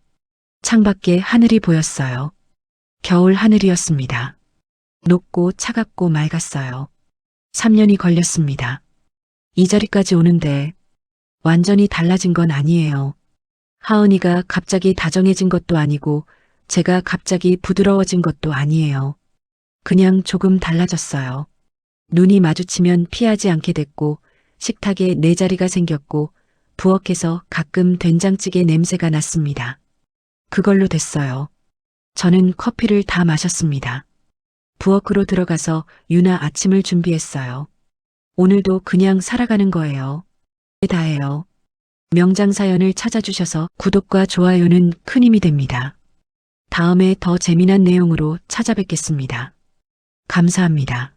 창밖에 하늘이 보였어요. 겨울 하늘이었습니다. 높고 차갑고 맑았어요. 3년이 걸렸습니다. 이 자리까지 오는데 완전히 달라진 건 아니에요. 하은이가 갑자기 다정해진 것도 아니고 제가 갑자기 부드러워진 것도 아니에요. 그냥 조금 달라졌어요. 눈이 마주치면 피하지 않게 됐고 식탁에 4자리가 생겼고 부엌에서 가끔 된장찌개 냄새가 났습니다. 그걸로 됐어요. 저는 커피를 다 마셨습니다. 부엌으로 들어가서 유나 아침을 준비했어요. 오늘도 그냥 살아가는 거예요. 다예요. 명장사연을 찾아주셔서 구독과 좋아요는 큰 힘이 됩니다. 다음에 더 재미난 내용으로 찾아뵙겠습니다. 감사합니다.